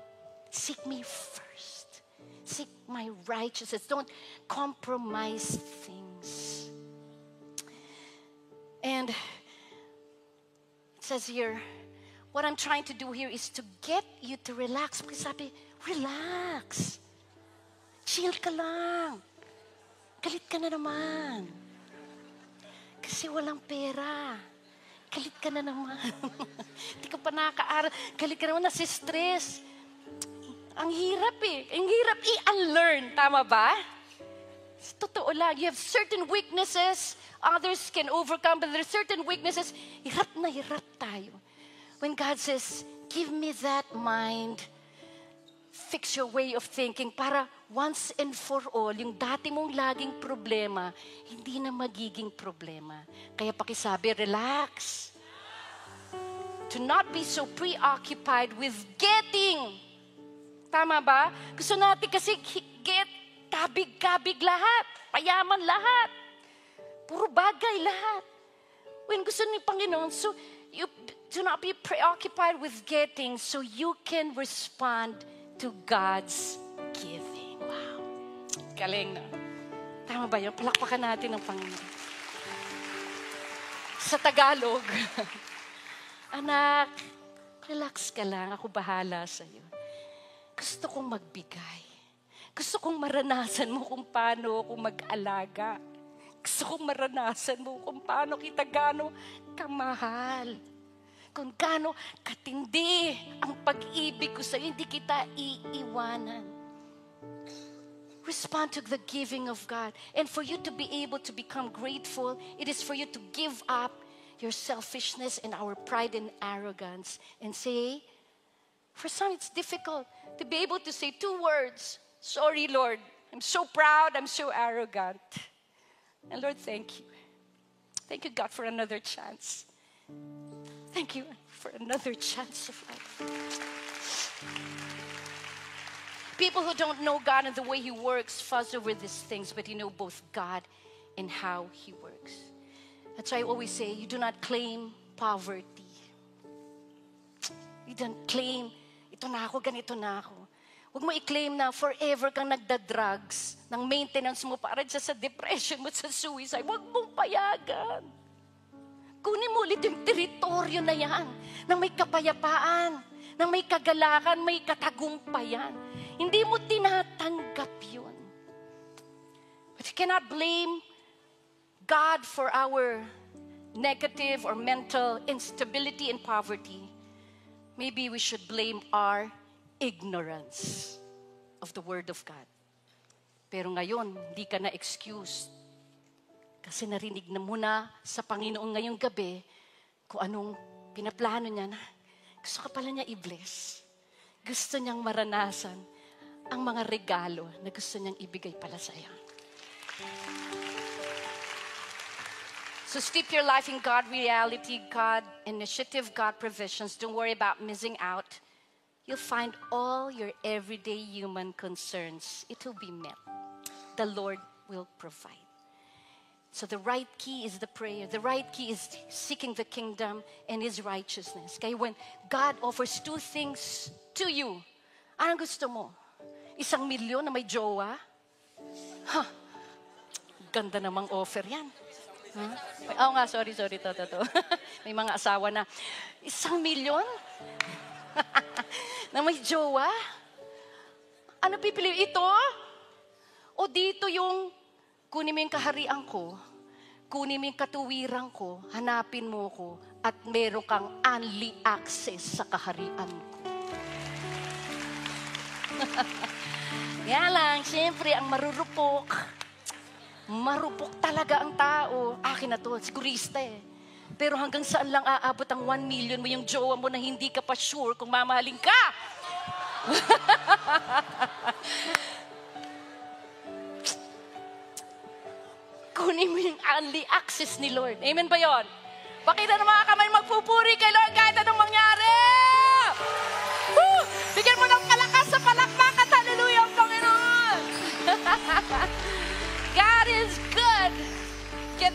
Seek me first. Seek my righteousness. Don't compromise things. And it says here, what I'm trying to do here is to get you to relax. Kasi sabi, relax. Chill ka lang. Galit ka na naman. Kasi walang pera. Galit ka na naman. Hindi ka pa nakaka-aral. Galit ka naman, nasi-stress. Ang hirap eh. Ang hirap i-unlearn. Tama ba? Totoo lang. You have certain weaknesses. Others can overcome. But there are certain weaknesses. Hirap na hirap tayo. When God says, give me that mind, fix your way of thinking para once and for all, yung dati mong laging problema, hindi na magiging problema. Kaya pakisabi, relax. To not be so preoccupied with getting. Tama ba? Gusto natin kasi get, kabig-kabig lahat, payaman lahat, puro bagay lahat. When gusto ni Panginoon, so you do not be preoccupied with getting so you can respond to God's giving. Wow. Galing na. Tama ba yun? Palakpakan natin ng Panginoon. Sa Tagalog, anak, relax ka lang. Ako bahala sa'yo. Gusto kong magbigay. Gusto kong maranasan mo kung paano ako mag-alaga. Gusto kong maranasan mo kung paano kita gaano kamahal. Kung gaano katindi ang pag-ibig ko sa'yo, hindi kita iiwanan. Respond to the giving of God. And for you to be able to become grateful, it is for you to give up your selfishness and our pride and arrogance and say, for some it's difficult to be able to say 2 words. Sorry, Lord. I'm so proud. I'm so arrogant. And Lord, thank you. Thank you, God, for another chance. Thank you for another chance of life. People who don't know God and the way He works fuss over these things, but you know both God and how He works. That's why I always say, you do not claim poverty. You don't claim, ito na ako, ganito na ako. Huwag mo i-claim na forever kang nagda-drugs ng maintenance mo para dyan sa depression mo, sa suicide. Huwag mong payagan. Kunin mo ulit yung teritoryo na yan, na may kapayapaan, na may kagalakan, may katagumpayan. Hindi mo tinatanggap yun. But you cannot blame God for our negative or mental instability and poverty. Maybe we should blame our ignorance of the Word of God. Pero ngayon, hindi ka na excused. Kasi narinig na muna sa Panginoon ngayong gabi kung anong pinaplano niya na gusto ka pala niya i-bless. Gusto niyang maranasan ang mga regalo na gusto niyang ibigay pala sa iyo. So steep your life in God reality, God initiative, God provisions. Don't worry about missing out. You'll find all your everyday human concerns. It will be met. The Lord will provide. So the right key is the prayer. The right key is seeking the kingdom and His righteousness. Kaya when God offers 2 things to you, anong gusto mo? 1,000,000 na may jowa? Ganda namang offer yan. Oo nga, sorry. To. May mga asawa na, 1,000,000? Na may jowa? Ano pipili? Ito? O dito yung kunin mo yung kaharian ko, kunin mo yung katuwiran ko, hanapin mo ko, at meron kang only access sa kaharian ko. Kaya lang, siyempre, ang marupok talaga ang tao. Akin na to, sigurista eh. Pero hanggang saan lang aabot ang 1 million mo yung jowa mo na hindi ka pa sure kung mamahalin ka? Kunin mo yung only access ni Lord. Amen ba yun? Pakita ng mga kamay magpupuri kay Lord kahit anong mangyari. Woo! Bigyan mo ng palakas sa palakpakan. Hallelujah ang Panginoon.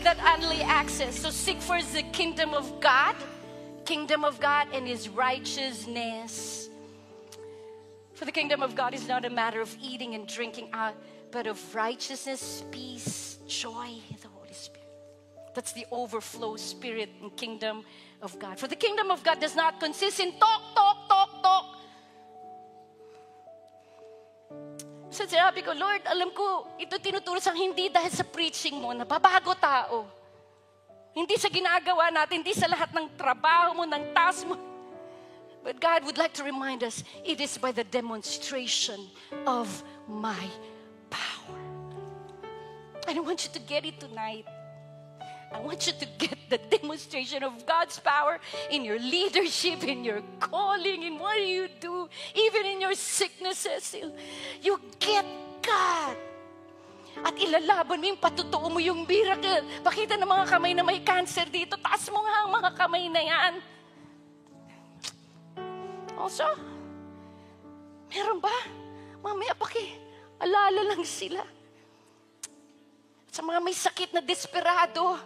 get that early access. So seek first the kingdom of God and His righteousness. For the kingdom of God is not a matter of eating and drinking out, but of righteousness, peace, joy in the Holy Spirit. That's the overflow spirit and kingdom of God. For the kingdom of God does not consist in talk. So sabi ko, Lord, alam ko, ito tinuturo sa hindi dahil sa preaching mo, nababago tao. Hindi sa ginagawa natin, hindi sa lahat ng trabaho mo, ng task mo. But God would like to remind us, it is by the demonstration of my power. I don't want you to get it tonight. I want you to get the demonstration of God's power in your leadership, in your calling, in what you do, even in your sicknesses. You get God. At ilalaban mo yung patutuo mo yung miracle. Pakita ng mga kamay na may cancer dito. Taas mo nga ang mga kamay na yan. Also, meron ba? Mamaya alala lang sila. Sa mga may sakit na desperado,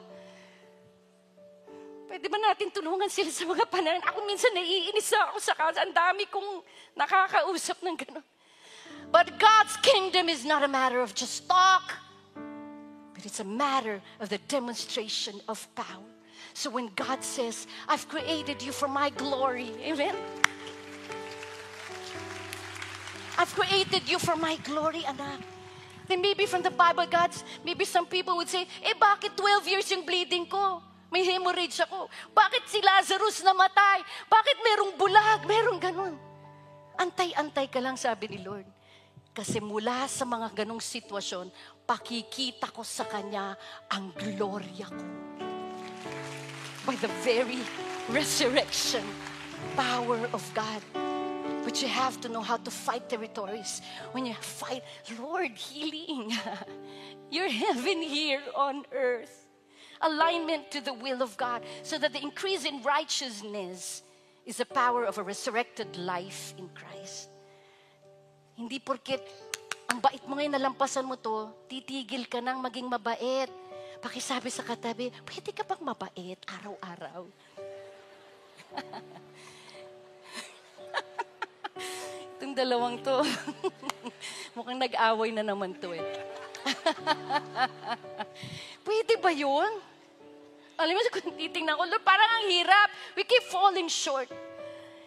pwede ba natin tulungan sila sa mga panahon? Ako minsan naiinis ako sa casa. Ang dami kong nakakausap ng gano'n. But God's kingdom is not a matter of just talk, but it's a matter of the demonstration of power. So when God says, I've created you for my glory, amen? I've created you for my glory, anak. Then maybe from the Bible, maybe some people would say, bakit 12 years yung bleeding ko? May hemorrhage ako. Bakit si Lazarus namatay? Bakit merong bulag? Merong ganun. Antay-antay ka lang, sabi ni Lord. Kasi mula sa mga ganong sitwasyon, pakikita ko sa Kanya ang gloria ko. By the very resurrection power of God. But you have to know how to fight territories. When you fight, Lord, healing. Your heaven here on earth. Alignment to the will of God, so that the increase in righteousness is the power of a resurrected life in Christ. Hindi porket ang bait mo ngayon, nalampasan mo to, titigil ka nang maging mabait. Pakisabi sa katabi, pwede ka bang mabait araw-araw? Itong dalawang to, mukhang nag-away na naman to eh. Pwede ba yun? Alam mo, kung titingnan ko, Lord, parang ang hirap. We keep falling short.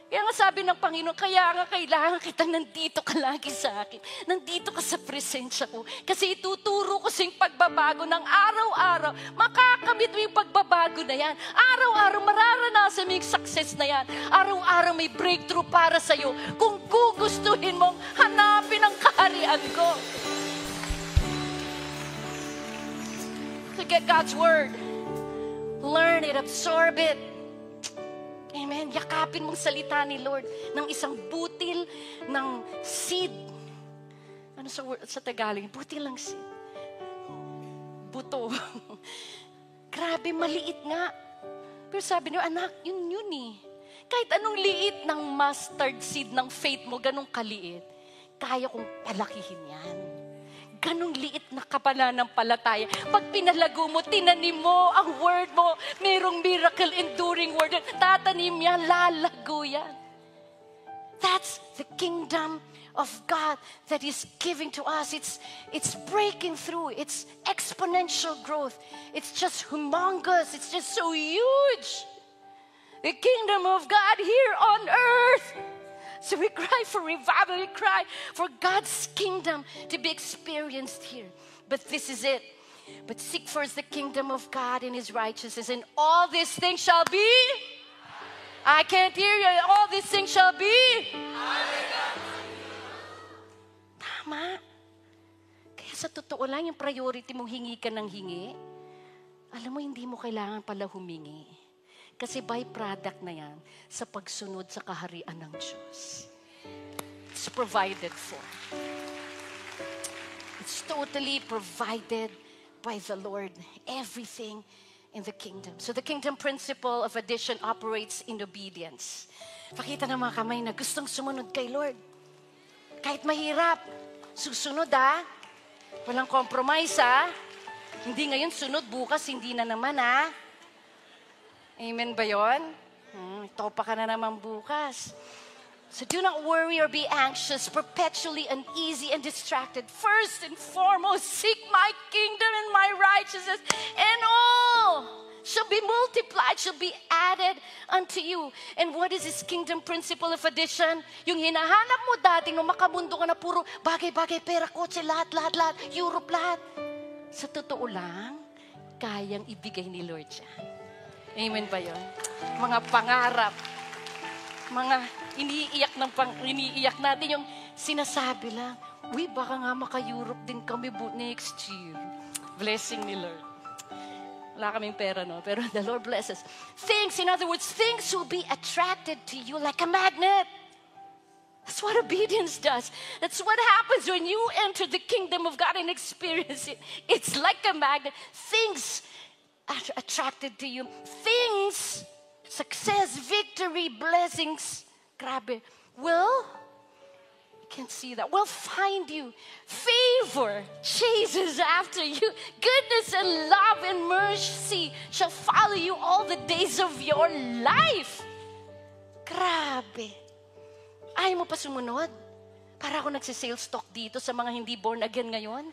Kaya nga sabi ng Panginoon, kaya nga kailangan kita nandito ka lagi sa akin. Nandito ka sa presensya ko. Kasi ituturo ko sa yung pagbabago ng araw-araw. Makakamit mo yung pagbabago na yan. Araw-araw mararanasan mo yung success na yan. Araw-araw may breakthrough para sa'yo. Kung gugustuhin mong hanapin ang kaharian ko. To get God's word. Learn it, absorb it. Amen. Yakapin mong salita ni Lord ng isang butil ng seed. Ano sa Tagalog? Butil ng seed. Buto. Grabe, maliit nga. Pero sabi niyo, anak, yun eh. Kahit anong liit ng mustard seed ng faith mo, ganong kaliit, kaya kong palakihin yan. Ganong liit na kapananampalataya. Pag pinalago mo, tinanim mo ang word mo, mayroong miracle enduring word. Tatanim yan, lalago yan. That's the kingdom of God that is giving to us. It's breaking through. It's exponential growth. It's just humongous. It's just so huge. The kingdom of God here on earth. So we cry for revival. We cry for God's kingdom to be experienced here. But this is it. But seek first the kingdom of God and His righteousness, and all these things shall be. I can't hear you. All these things shall be. Tama. Kaya sa totoo lang, yung priority mong hingi ka ng hingi, alam mo, hindi mo kailangan pala humingi. Kasi byproduct na yan sa pagsunod sa kaharian ng Diyos. It's provided for. It's totally provided by the Lord. Everything in the kingdom. So the kingdom principle of addition operates in obedience. Pakita ng mga kamay na gustong sumunod kay Lord. Kahit mahirap, susunod Walang compromise Hindi ngayon, sunod, bukas, hindi na naman, ha? Amen ba yun? Topa ka na naman bukas. So do not worry or be anxious, perpetually uneasy and distracted. First and foremost, seek my kingdom and my righteousness, and all shall be multiplied, shall be added unto you. And what is this kingdom principle of addition? Yung hinahanap mo dati nung makamundo ka na puro bagay-bagay, pera, kotse, lahat, Europe, lahat. Sa totoo lang, kayang ibigay ni Lord yan. Amen ba yun? Mga pangarap, mga iniiyak natin yung sinasabi lang, baka nga maka-Europe din kami next year. Blessing ni Lord. Wala kaming pera, no? Pero the Lord blesses. Things, in other words, things will be attracted to you like a magnet. That's what obedience does. That's what happens when you enter the kingdom of God and experience it. It's like a magnet. Things are attracted to you. Things, success, victory, blessings, grabe, can't see that, will find you. Favor chases after you. Goodness and love and mercy shall follow you all the days of your life. Grabe. Ayaw mo pa sumunod? Para ako nagsisales talk dito sa mga hindi born again ngayon.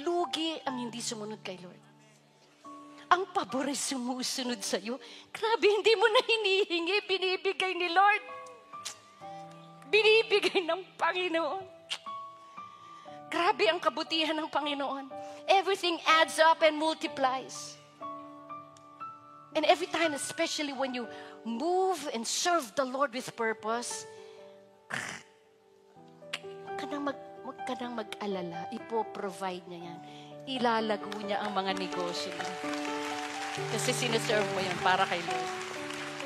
Lugi ang hindi sumunod kay Lord. Ang pabor ay sumusunod sa'yo. Grabe, hindi mo na hinihingi, binibigay ni Lord. Binibigay ng Panginoon. Grabe ang kabutihan ng Panginoon. Everything adds up and multiplies. And every time, especially when you move and serve the Lord with purpose, huwag ka nang mag-alala. Ipo-provide niya yan. Ilalago niya ang mga negosyo niya. Kasi sineserve mo yan para kay Lord.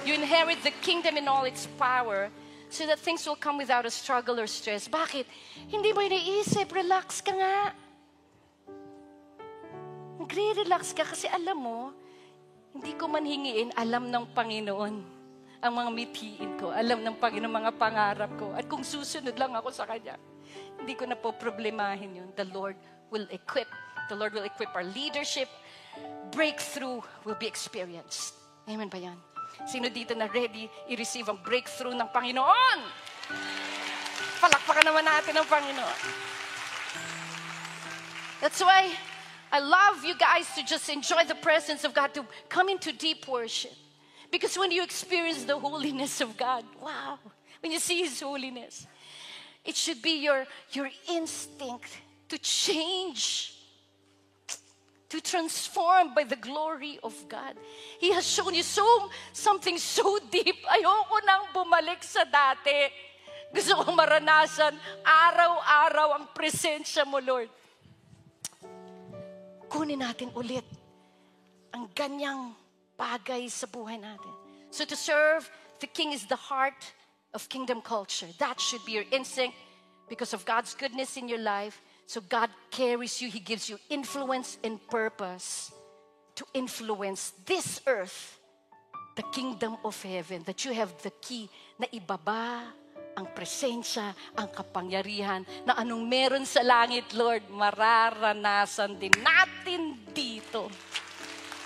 You inherit the kingdom in all its power so that things will come without a struggle or stress. Bakit? Hindi mo iniisip. Relax ka nga. Nagre-relax ka kasi alam mo, hindi ko man hingiin, alam ng Panginoon ang mga mithiin ko. Alam ng Panginoon mga pangarap ko. At kung susunod lang ako sa Kanya, hindi ko na po problemahin yun. The Lord will equip. The Lord will equip our leadership. Breakthrough will be experienced. Amen ba yan? Sino dito na ready i-receive ang breakthrough ng Panginoon? Palakpakan naman natin ang Panginoon. That's why I love you guys to just enjoy the presence of God, to come into deep worship. Because when you experience the holiness of God, wow, when you see His holiness, it should be your instinct to change, to transform by the glory of God. He has shown you something so deep. Ayoko nang bumalik sa dati. Gusto kong maranasan araw-araw ang presensya mo, Lord. Kunin natin ulit ang ganyang bagay sa buhay natin. So to serve the King is the heart of kingdom culture. That should be your instinct because of God's goodness in your life. So God carries you. He gives you influence and purpose to influence this earth, the kingdom of heaven, that you have the key na ibaba ang presensya, ang kapangyarihan, na anong meron sa langit, Lord, mararanasan din natin dito.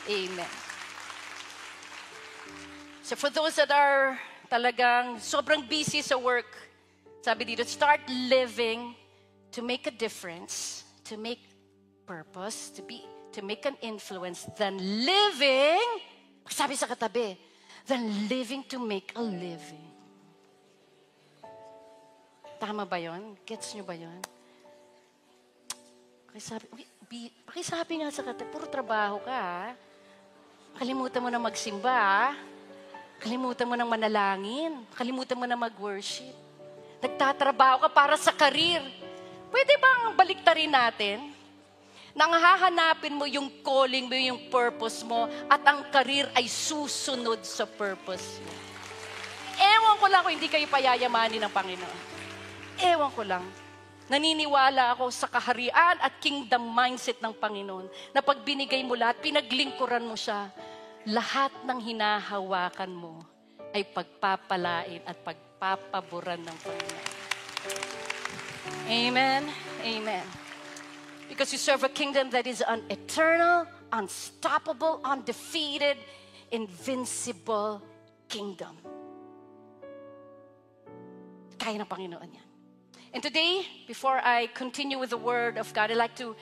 Amen. So for those that are talagang sobrang busy sa work, sabi dito, start living to make a difference, to make purpose, to make an influence, than living, sabi sa katabi, than living to make a living. Tama ba yun? Gets nyo ba yun? Pakisabi nga sa katabi, puro trabaho ka, ha? Kalimutan mo na magsimba, ha? Kalimutan mo na manalangin, kalimutan mo na mag-worship. Nagtatrabaho ka para sa karir. Pwede bang baliktarin natin? Nang hahanapin mo yung calling mo, yung purpose mo, at ang karir ay susunod sa purpose mo. Ewan ko lang kung hindi kayo payayamanin ng Panginoon. Ewan ko lang. Naniniwala ako sa kaharian at kingdom mindset ng Panginoon na pag binigay mo lahat, pinaglingkuran mo siya, lahat ng hinahawakan mo ay pagpapalain at pagpapaboran ng Panginoon. Amen. Amen. Because you serve a kingdom that is an eternal, unstoppable, undefeated, invincible kingdom. Kaya ng Panginoon yan. And today, before I continue with the Word of God, I'd like to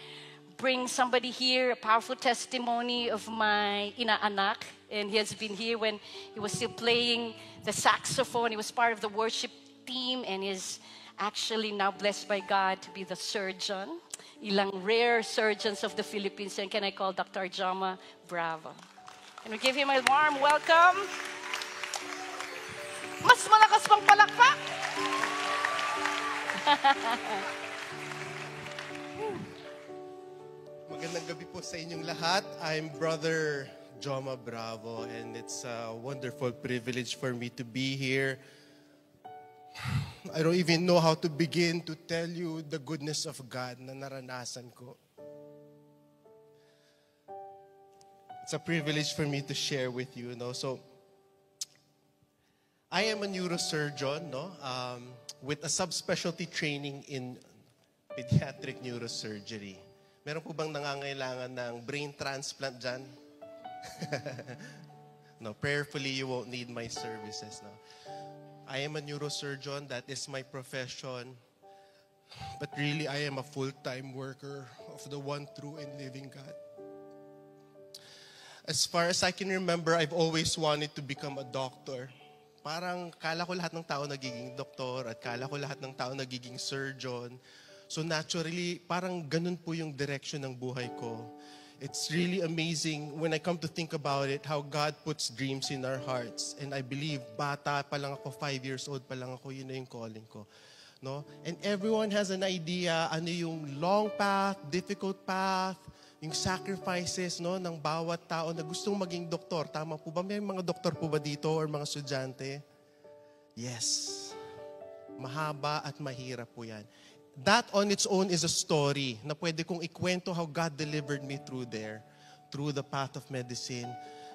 bring somebody here, a powerful testimony of my inaanak. And he has been here when he was still playing the saxophone. He was part of the worship team and is actually now blessed by God to be the surgeon. Ilang rare surgeons of the Philippines. And can I call Dr. Joma Bravo? Can we give him a warm welcome? Mas malakas pang palakpak! Magandang gabi po sa inyong lahat. I'm Brother Joma Bravo, and it's a wonderful privilege for me to be here. I don't even know how to begin to tell you the goodness of God na naranasan ko. It's a privilege for me to share with you, no? So, I am a neurosurgeon, no? With a subspecialty training in pediatric neurosurgery. Meron po bang nangangailangan ng brain transplant dyan? No, prayerfully you won't need my services, no? I am a neurosurgeon, that is my profession. But really, I am a full-time worker of the one true and living God. As far as I can remember, I've always wanted to become a doctor. Parang kala ko lahat ng tao nagiging doktor at kala ko lahat ng tao nagiging surgeon. So naturally, parang ganun po yung direction ng buhay ko. It's really amazing when I come to think about it, how God puts dreams in our hearts. And I believe, bata pa lang ako, 5 years old pa lang ako, yun na yung calling ko. No? And everyone has an idea, ano yung long path, difficult path, yung sacrifices, no, ng bawat tao na gustong maging doktor. Tama po ba? May mga doktor po ba dito or mga estudyante? Yes. Mahaba at mahirap po yan. That on its own is a story na pwede kong ikwento how God delivered me through there, through the path of medicine.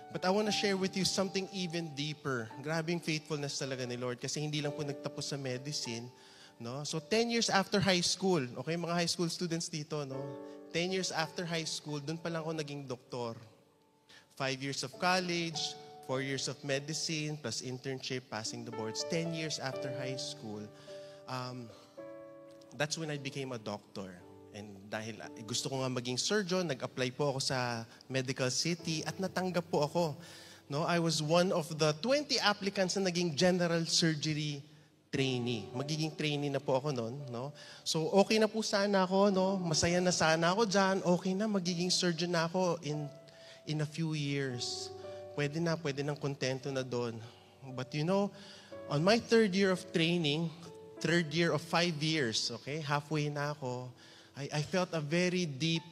But I want to share with you something even deeper. Grabing faithfulness talaga ni Lord kasi hindi lang po nagtapos sa medicine. No? So 10 years after high school, okay, mga high school students dito, no? 10 years after high school, dun pa lang ako naging doktor. 5 years of college, 4 years of medicine, plus internship, passing the boards. 10 years after high school, that's when I became a doctor. And dahil gusto ko nga maging surgeon, nag-apply po ako sa Medical City at natanggap po ako. No, I was one of the 20 applicants na naging general surgery trainee. Magiging trainee na po ako noon, no? So okay na po sana ako, no? Masaya na sana ako diyan. Okay na, magiging surgeon na ako in a few years. Pwede nang kontento na doon. But you know, on my third year of training, third year of 5 years, okay? Halfway na ako. I felt a very deep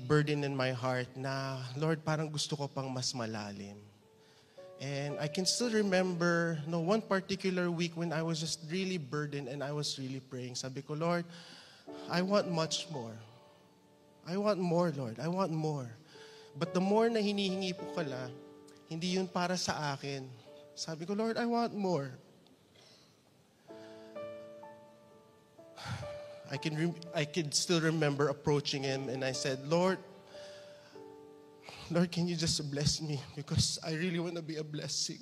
burden in my heart na, Lord, parang gusto ko pang mas malalim. And I can still remember, no, one particular week when I was just really burdened and I was really praying. Sabi ko, Lord, I want much more. I want more, Lord. I want more. But the more na hinihingi po kala, hindi yun para sa akin. Sabi ko, Lord, I want more. I can still remember approaching him and I said, Lord, can you just bless me? Because I really want to be a blessing.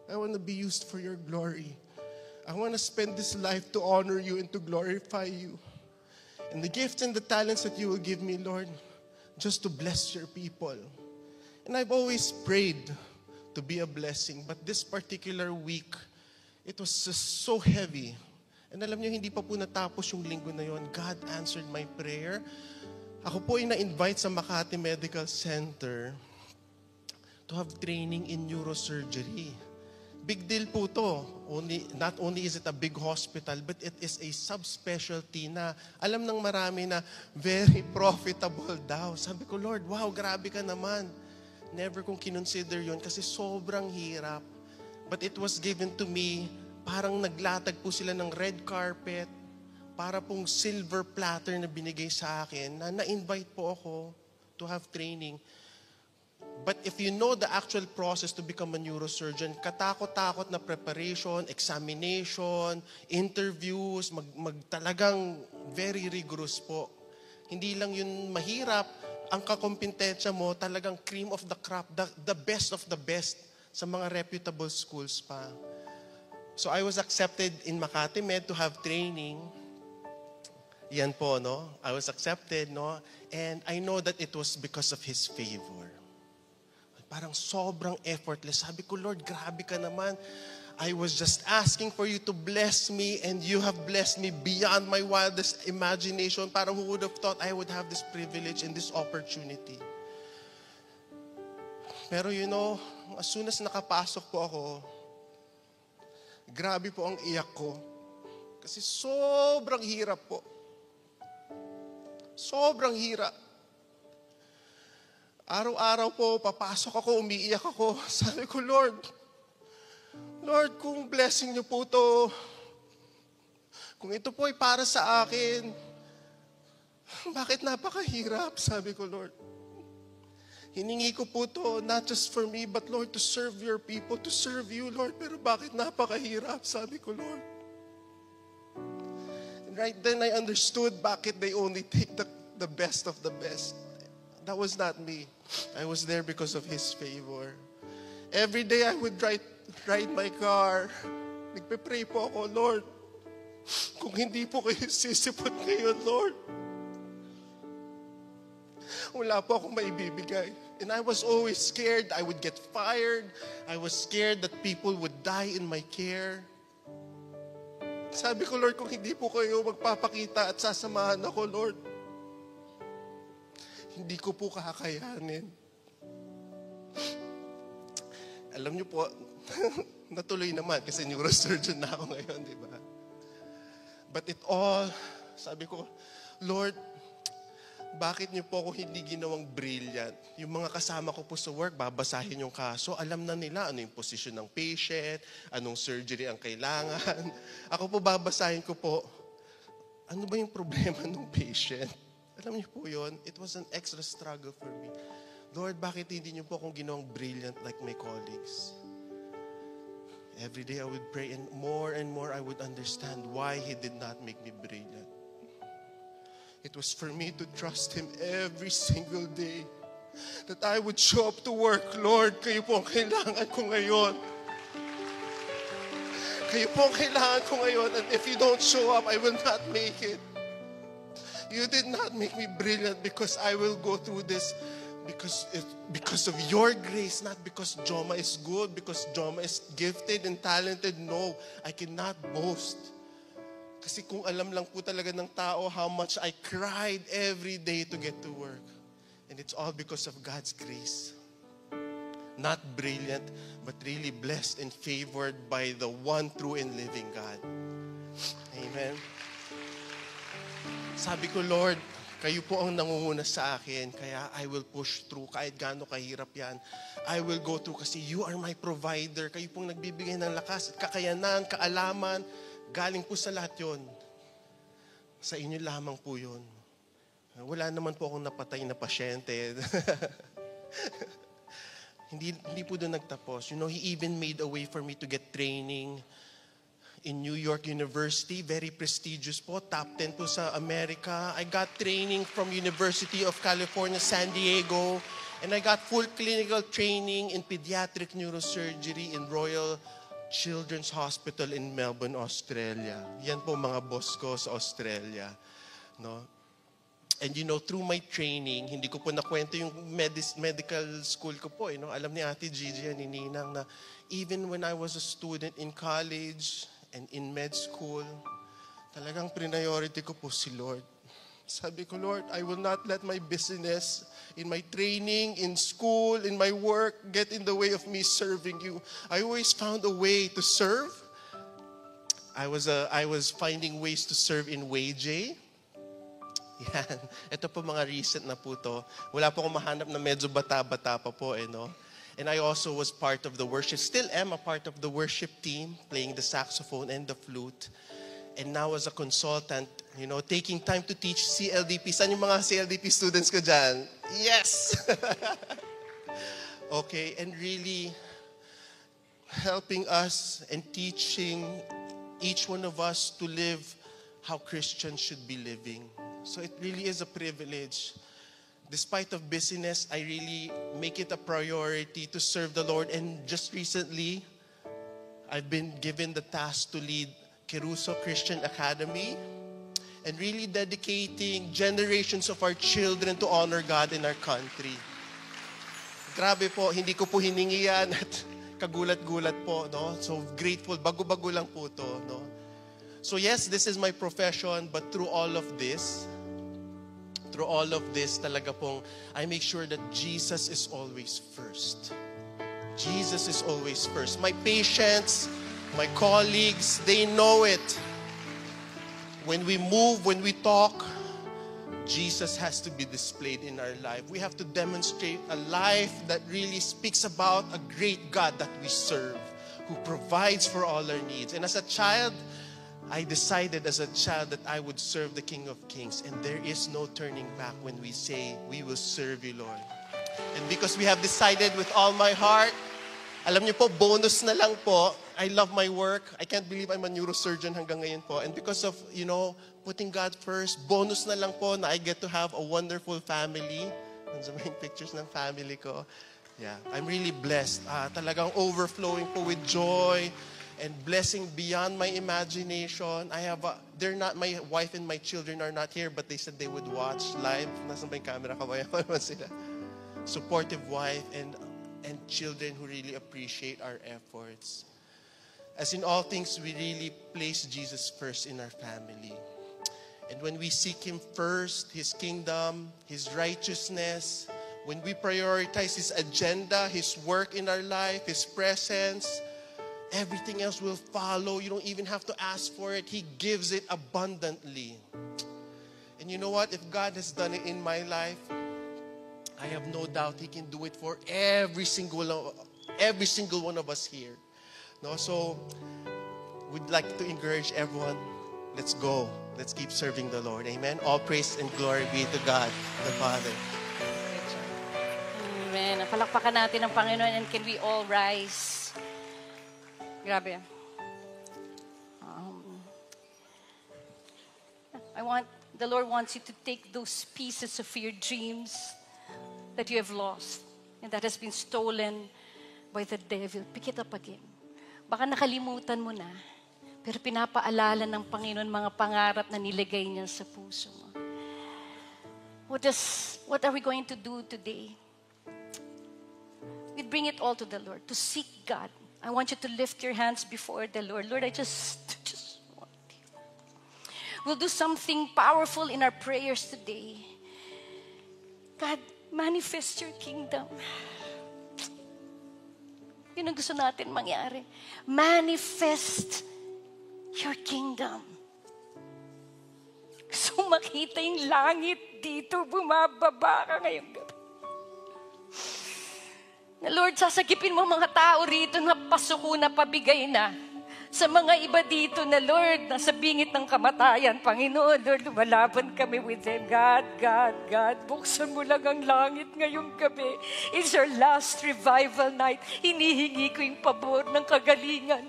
I want to be used for your glory. I want to spend this life to honor you and to glorify you. And the gifts and the talents that you will give me, Lord, just to bless your people. And I've always prayed to be a blessing. But this particular week, it was just so heavy. And alam niyo, hindi pa po natapos yung linggo na yon. God answered my prayer. Ako po ay na-invite sa Makati Medical Center to have training in neurosurgery. Big deal po to. Not only is it a big hospital, but it is a subspecialty na alam ng marami na very profitable daw. Sabi ko, Lord, wow, grabe ka naman. Never kong kinonsider yun kasi sobrang hirap. But it was given to me, parang naglatag po sila ng red carpet, para pong silver platter na binigay sa akin, na na-invite po ako to have training. But if you know the actual process to become a neurosurgeon, katakot-takot na preparation, examination, interviews, talagang very rigorous po. Hindi lang yun mahirap, ang kakompetensya mo talagang cream of the crop, the best of the best sa mga reputable schools pa. So I was accepted in Makati Med to have training. Yan po, no? I was accepted, no? And I know that it was because of His favor. Parang sobrang effortless. Sabi ko, Lord, grabe ka naman. I was just asking for you to bless me and you have blessed me beyond my wildest imagination. Parang who would have thought I would have this privilege and this opportunity. Pero you know, as soon as nakapasok po ako, grabe po ang iyak ko. Kasi sobrang hirap po. Sobrang hirap. Araw-araw po, papasok ako, umiiyak ako. Sabi ko, Lord, kung blessing niyo po to, kung ito po ay para sa akin, bakit napakahirap? Sabi ko, Lord. Hiningi ko po to, not just for me, but Lord, to serve your people, to serve you, Lord. Pero bakit napakahirap? Sabi ko, Lord. And right then, I understood bakit they only take the best of the best. That was not me. I was there because of His favor. Every day I would ride my car. Nagpe-pray po ako, Lord, kung hindi po kayo sisipot ngayon, Lord, wala po akong maibibigay. And I was always scared I would get fired. I was scared that people would die in my care. Sabi ko, Lord, kung hindi po kayo magpapakita at sasamahan ako, Lord, hindi ko po kakayanin. Alam niyo po, natuloy naman kasi neurosurgeon na ako ngayon, di ba? But it all, sabi ko, Lord, bakit niyo po ako hindi ginawang brilliant? Yung mga kasama ko po sa work, babasahin yung kaso, alam na nila ano yung posisyon ng patient, anong surgery ang kailangan. Ako po babasahin ko po, ano ba yung problema ng patient? Alam niyo po yun, it was an extra struggle for me. Lord, bakit hindi niyo po akong ginawang brilliant like my colleagues? Every day I would pray and more I would understand why He did not make me brilliant. It was for me to trust Him every single day. That I would show up to work. Lord, kayo po ang kailangan ko ngayon. Kayo po ang kailangan ko ngayon. And if you don't show up, I will not make it. You did not make me brilliant because I will go through this because of your grace, not because Joma is good, because Joma is gifted and talented. No, I cannot boast. Kasi kung alam lang po talaga ng tao how much I cried every day to get to work. And it's all because of God's grace. Not brilliant, but really blessed and favored by the one true and living God. Amen. Sabi ko, Lord, kayo po ang nangunguna sa akin, kaya I will push through kahit gaano kahirap yan. I will go through kasi you are my provider. Kayo pong nagbibigay ng lakas at kakayanan, kaalaman. Galing po sa lahat yun. Sa inyo lamang po yun. Wala naman po akong napatay na pasyente. Hindi po doon nagtapos. You know, He even made a way for me to get training in New York University, very prestigious po, top 10 po sa America. I got training from University of California, San Diego, and I got full clinical training in pediatric neurosurgery in Royal Children's Hospital in Melbourne, Australia. Yan po mga boss ko sa Australia. No? And you know, through my training, hindi ko po nakwento yung medical school ko po. No? Alam ni Ate Gigi ni Ninang na even when I was a student in college, and in med school, talagang priority ko po si Lord. Sabi ko, Lord, I will not let my business, in my training, in school, in my work, get in the way of me serving you. I always found a way to serve. I was finding ways to serve in WayJ. Yan. Ito po mga recent na po to. Wala po akong mahanap na medyo bata-bata pa po, no? And I also was part of the worship, still am a part of the worship team, playing the saxophone and the flute. And now as a consultant, you know, taking time to teach CLDP. Saan yung mga CLDP students ko dyan? Yes! Okay, and really helping us and teaching each one of us to live how Christians should be living. So it really is a privilege. Despite of busyness, I really make it a priority to serve the Lord. And just recently, I've been given the task to lead Keruso Christian Academy and really dedicating generations of our children to honor God in our country. Grabe po, hindi ko po hiningi yan at kagulat-gulat po, no? So grateful, bago-bago lang po to, no? So yes, this is my profession, but through all of this, talaga pong, I make sure that Jesus is always first. Jesus is always first. My patients, my colleagues, they know it. When we move, when we talk, Jesus has to be displayed in our life. We have to demonstrate a life that really speaks about a great God that we serve, who provides for all our needs. And as a child, I decided as a child that I would serve the King of Kings. And there is no turning back when we say, we will serve you, Lord. And because we have decided with all my heart, alam niyo po, bonus na lang po. I love my work. I can't believe I'm a neurosurgeon hanggang ngayon po. And because of, putting God first, bonus na lang po na I get to have a wonderful family. Nandiyan yung pictures ng family ko. Yeah, I'm really blessed. Talagang overflowing po with joy and blessing beyond my imagination. They're not, my wife and my children are not here, but they said they would watch live. Nasaan ba yung camera? Kabayan ko naman sila. Supportive wife and children who really appreciate our efforts. As in all things, we really place Jesus first in our family. And when we seek Him first, His kingdom, His righteousness, when we prioritize His agenda, His work in our life, His presence, everything else will follow. You don't even have to ask for it. He gives it abundantly. And you know what? If God has done it in my life, I have no doubt He can do it for every single one of us here. No, so we'd like to encourage everyone. Let's go. Let's keep serving the Lord. Amen. All praise and glory be to God, the Father. Amen. Palakpakan natin ang Panginoon, and can we all rise? Grabe. The Lord wants you to take those pieces of your dreams that you have lost and that has been stolen by the devil. Pick it up again. Baka nakalimutan mo na, pero pinapaalala ng Panginoon mga pangarap na nilagay niya sa puso mo. What are we going to do today? We bring it all to the Lord, to seek God. I want you to lift your hands before the Lord. Lord, I just want you. We'll do something powerful in our prayers today. God, manifest your kingdom. Yun ang gusto natin mangyari. Manifest your kingdom. Gusto makita yung langit dito, bumababa ka ngayong gabi. Na Lord, sasagipin mo mga tao rito na pasuko na pabigay na. Sa mga iba dito na Lord, nasa bingit ng kamatayan, Panginoon, Lord, lumalaban kami with them. God, buksan mo lang ang langit ngayong gabi. It's our last revival night. Hinihingi ko yung pabor ng kagalingan.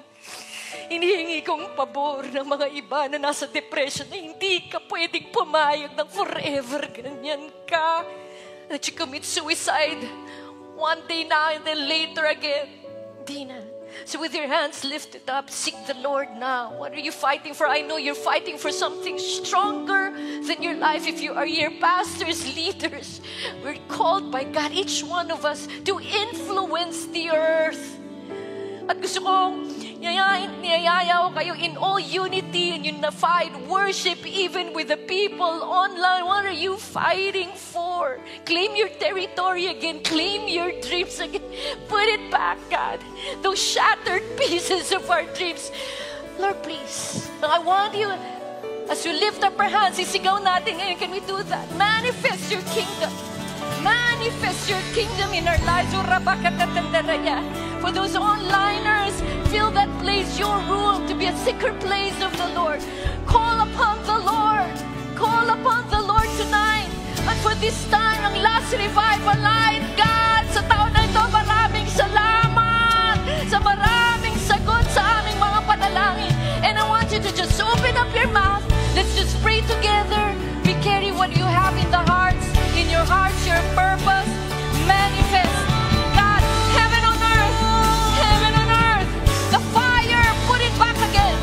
Hinihingi kong pabor ng mga iba na nasa depression na hindi ka pwedeng pumayag ng forever. Ganyan ka. That you commit suicide. One day now and then later again. Di na. So with your hands lifted up, seek the Lord now. What are you fighting for? I know you're fighting for something stronger than your life. If you are here, pastors, leaders, we're called by God, each one of us, to influence the earth. At gusto kong niyayaya ko kayo in all unity and unified worship, even with the people online. What are you fighting for? Claim your territory again. Claim your dreams again. Put it back, God. Those shattered pieces of our dreams. Lord, please. I want you, as we lift up our hands, isigaw natin ngayon. Can we do that? Manifest your kingdom. Manifest your kingdom in our lives. For those onliners, fill that place, your room, to be a secret place of the Lord. Call upon the Lord. Call upon the Lord tonight. And for this time, ang last revival night, God, sa taon na ito, sa maraming sagot sa aming mga panalangin. And I want you to just open up your mouth. Let's just pray together. We carry what you have in the hearts, in your hearts, your purpose. Manifest. God, heaven on earth. Heaven on earth. The fire, put it back again.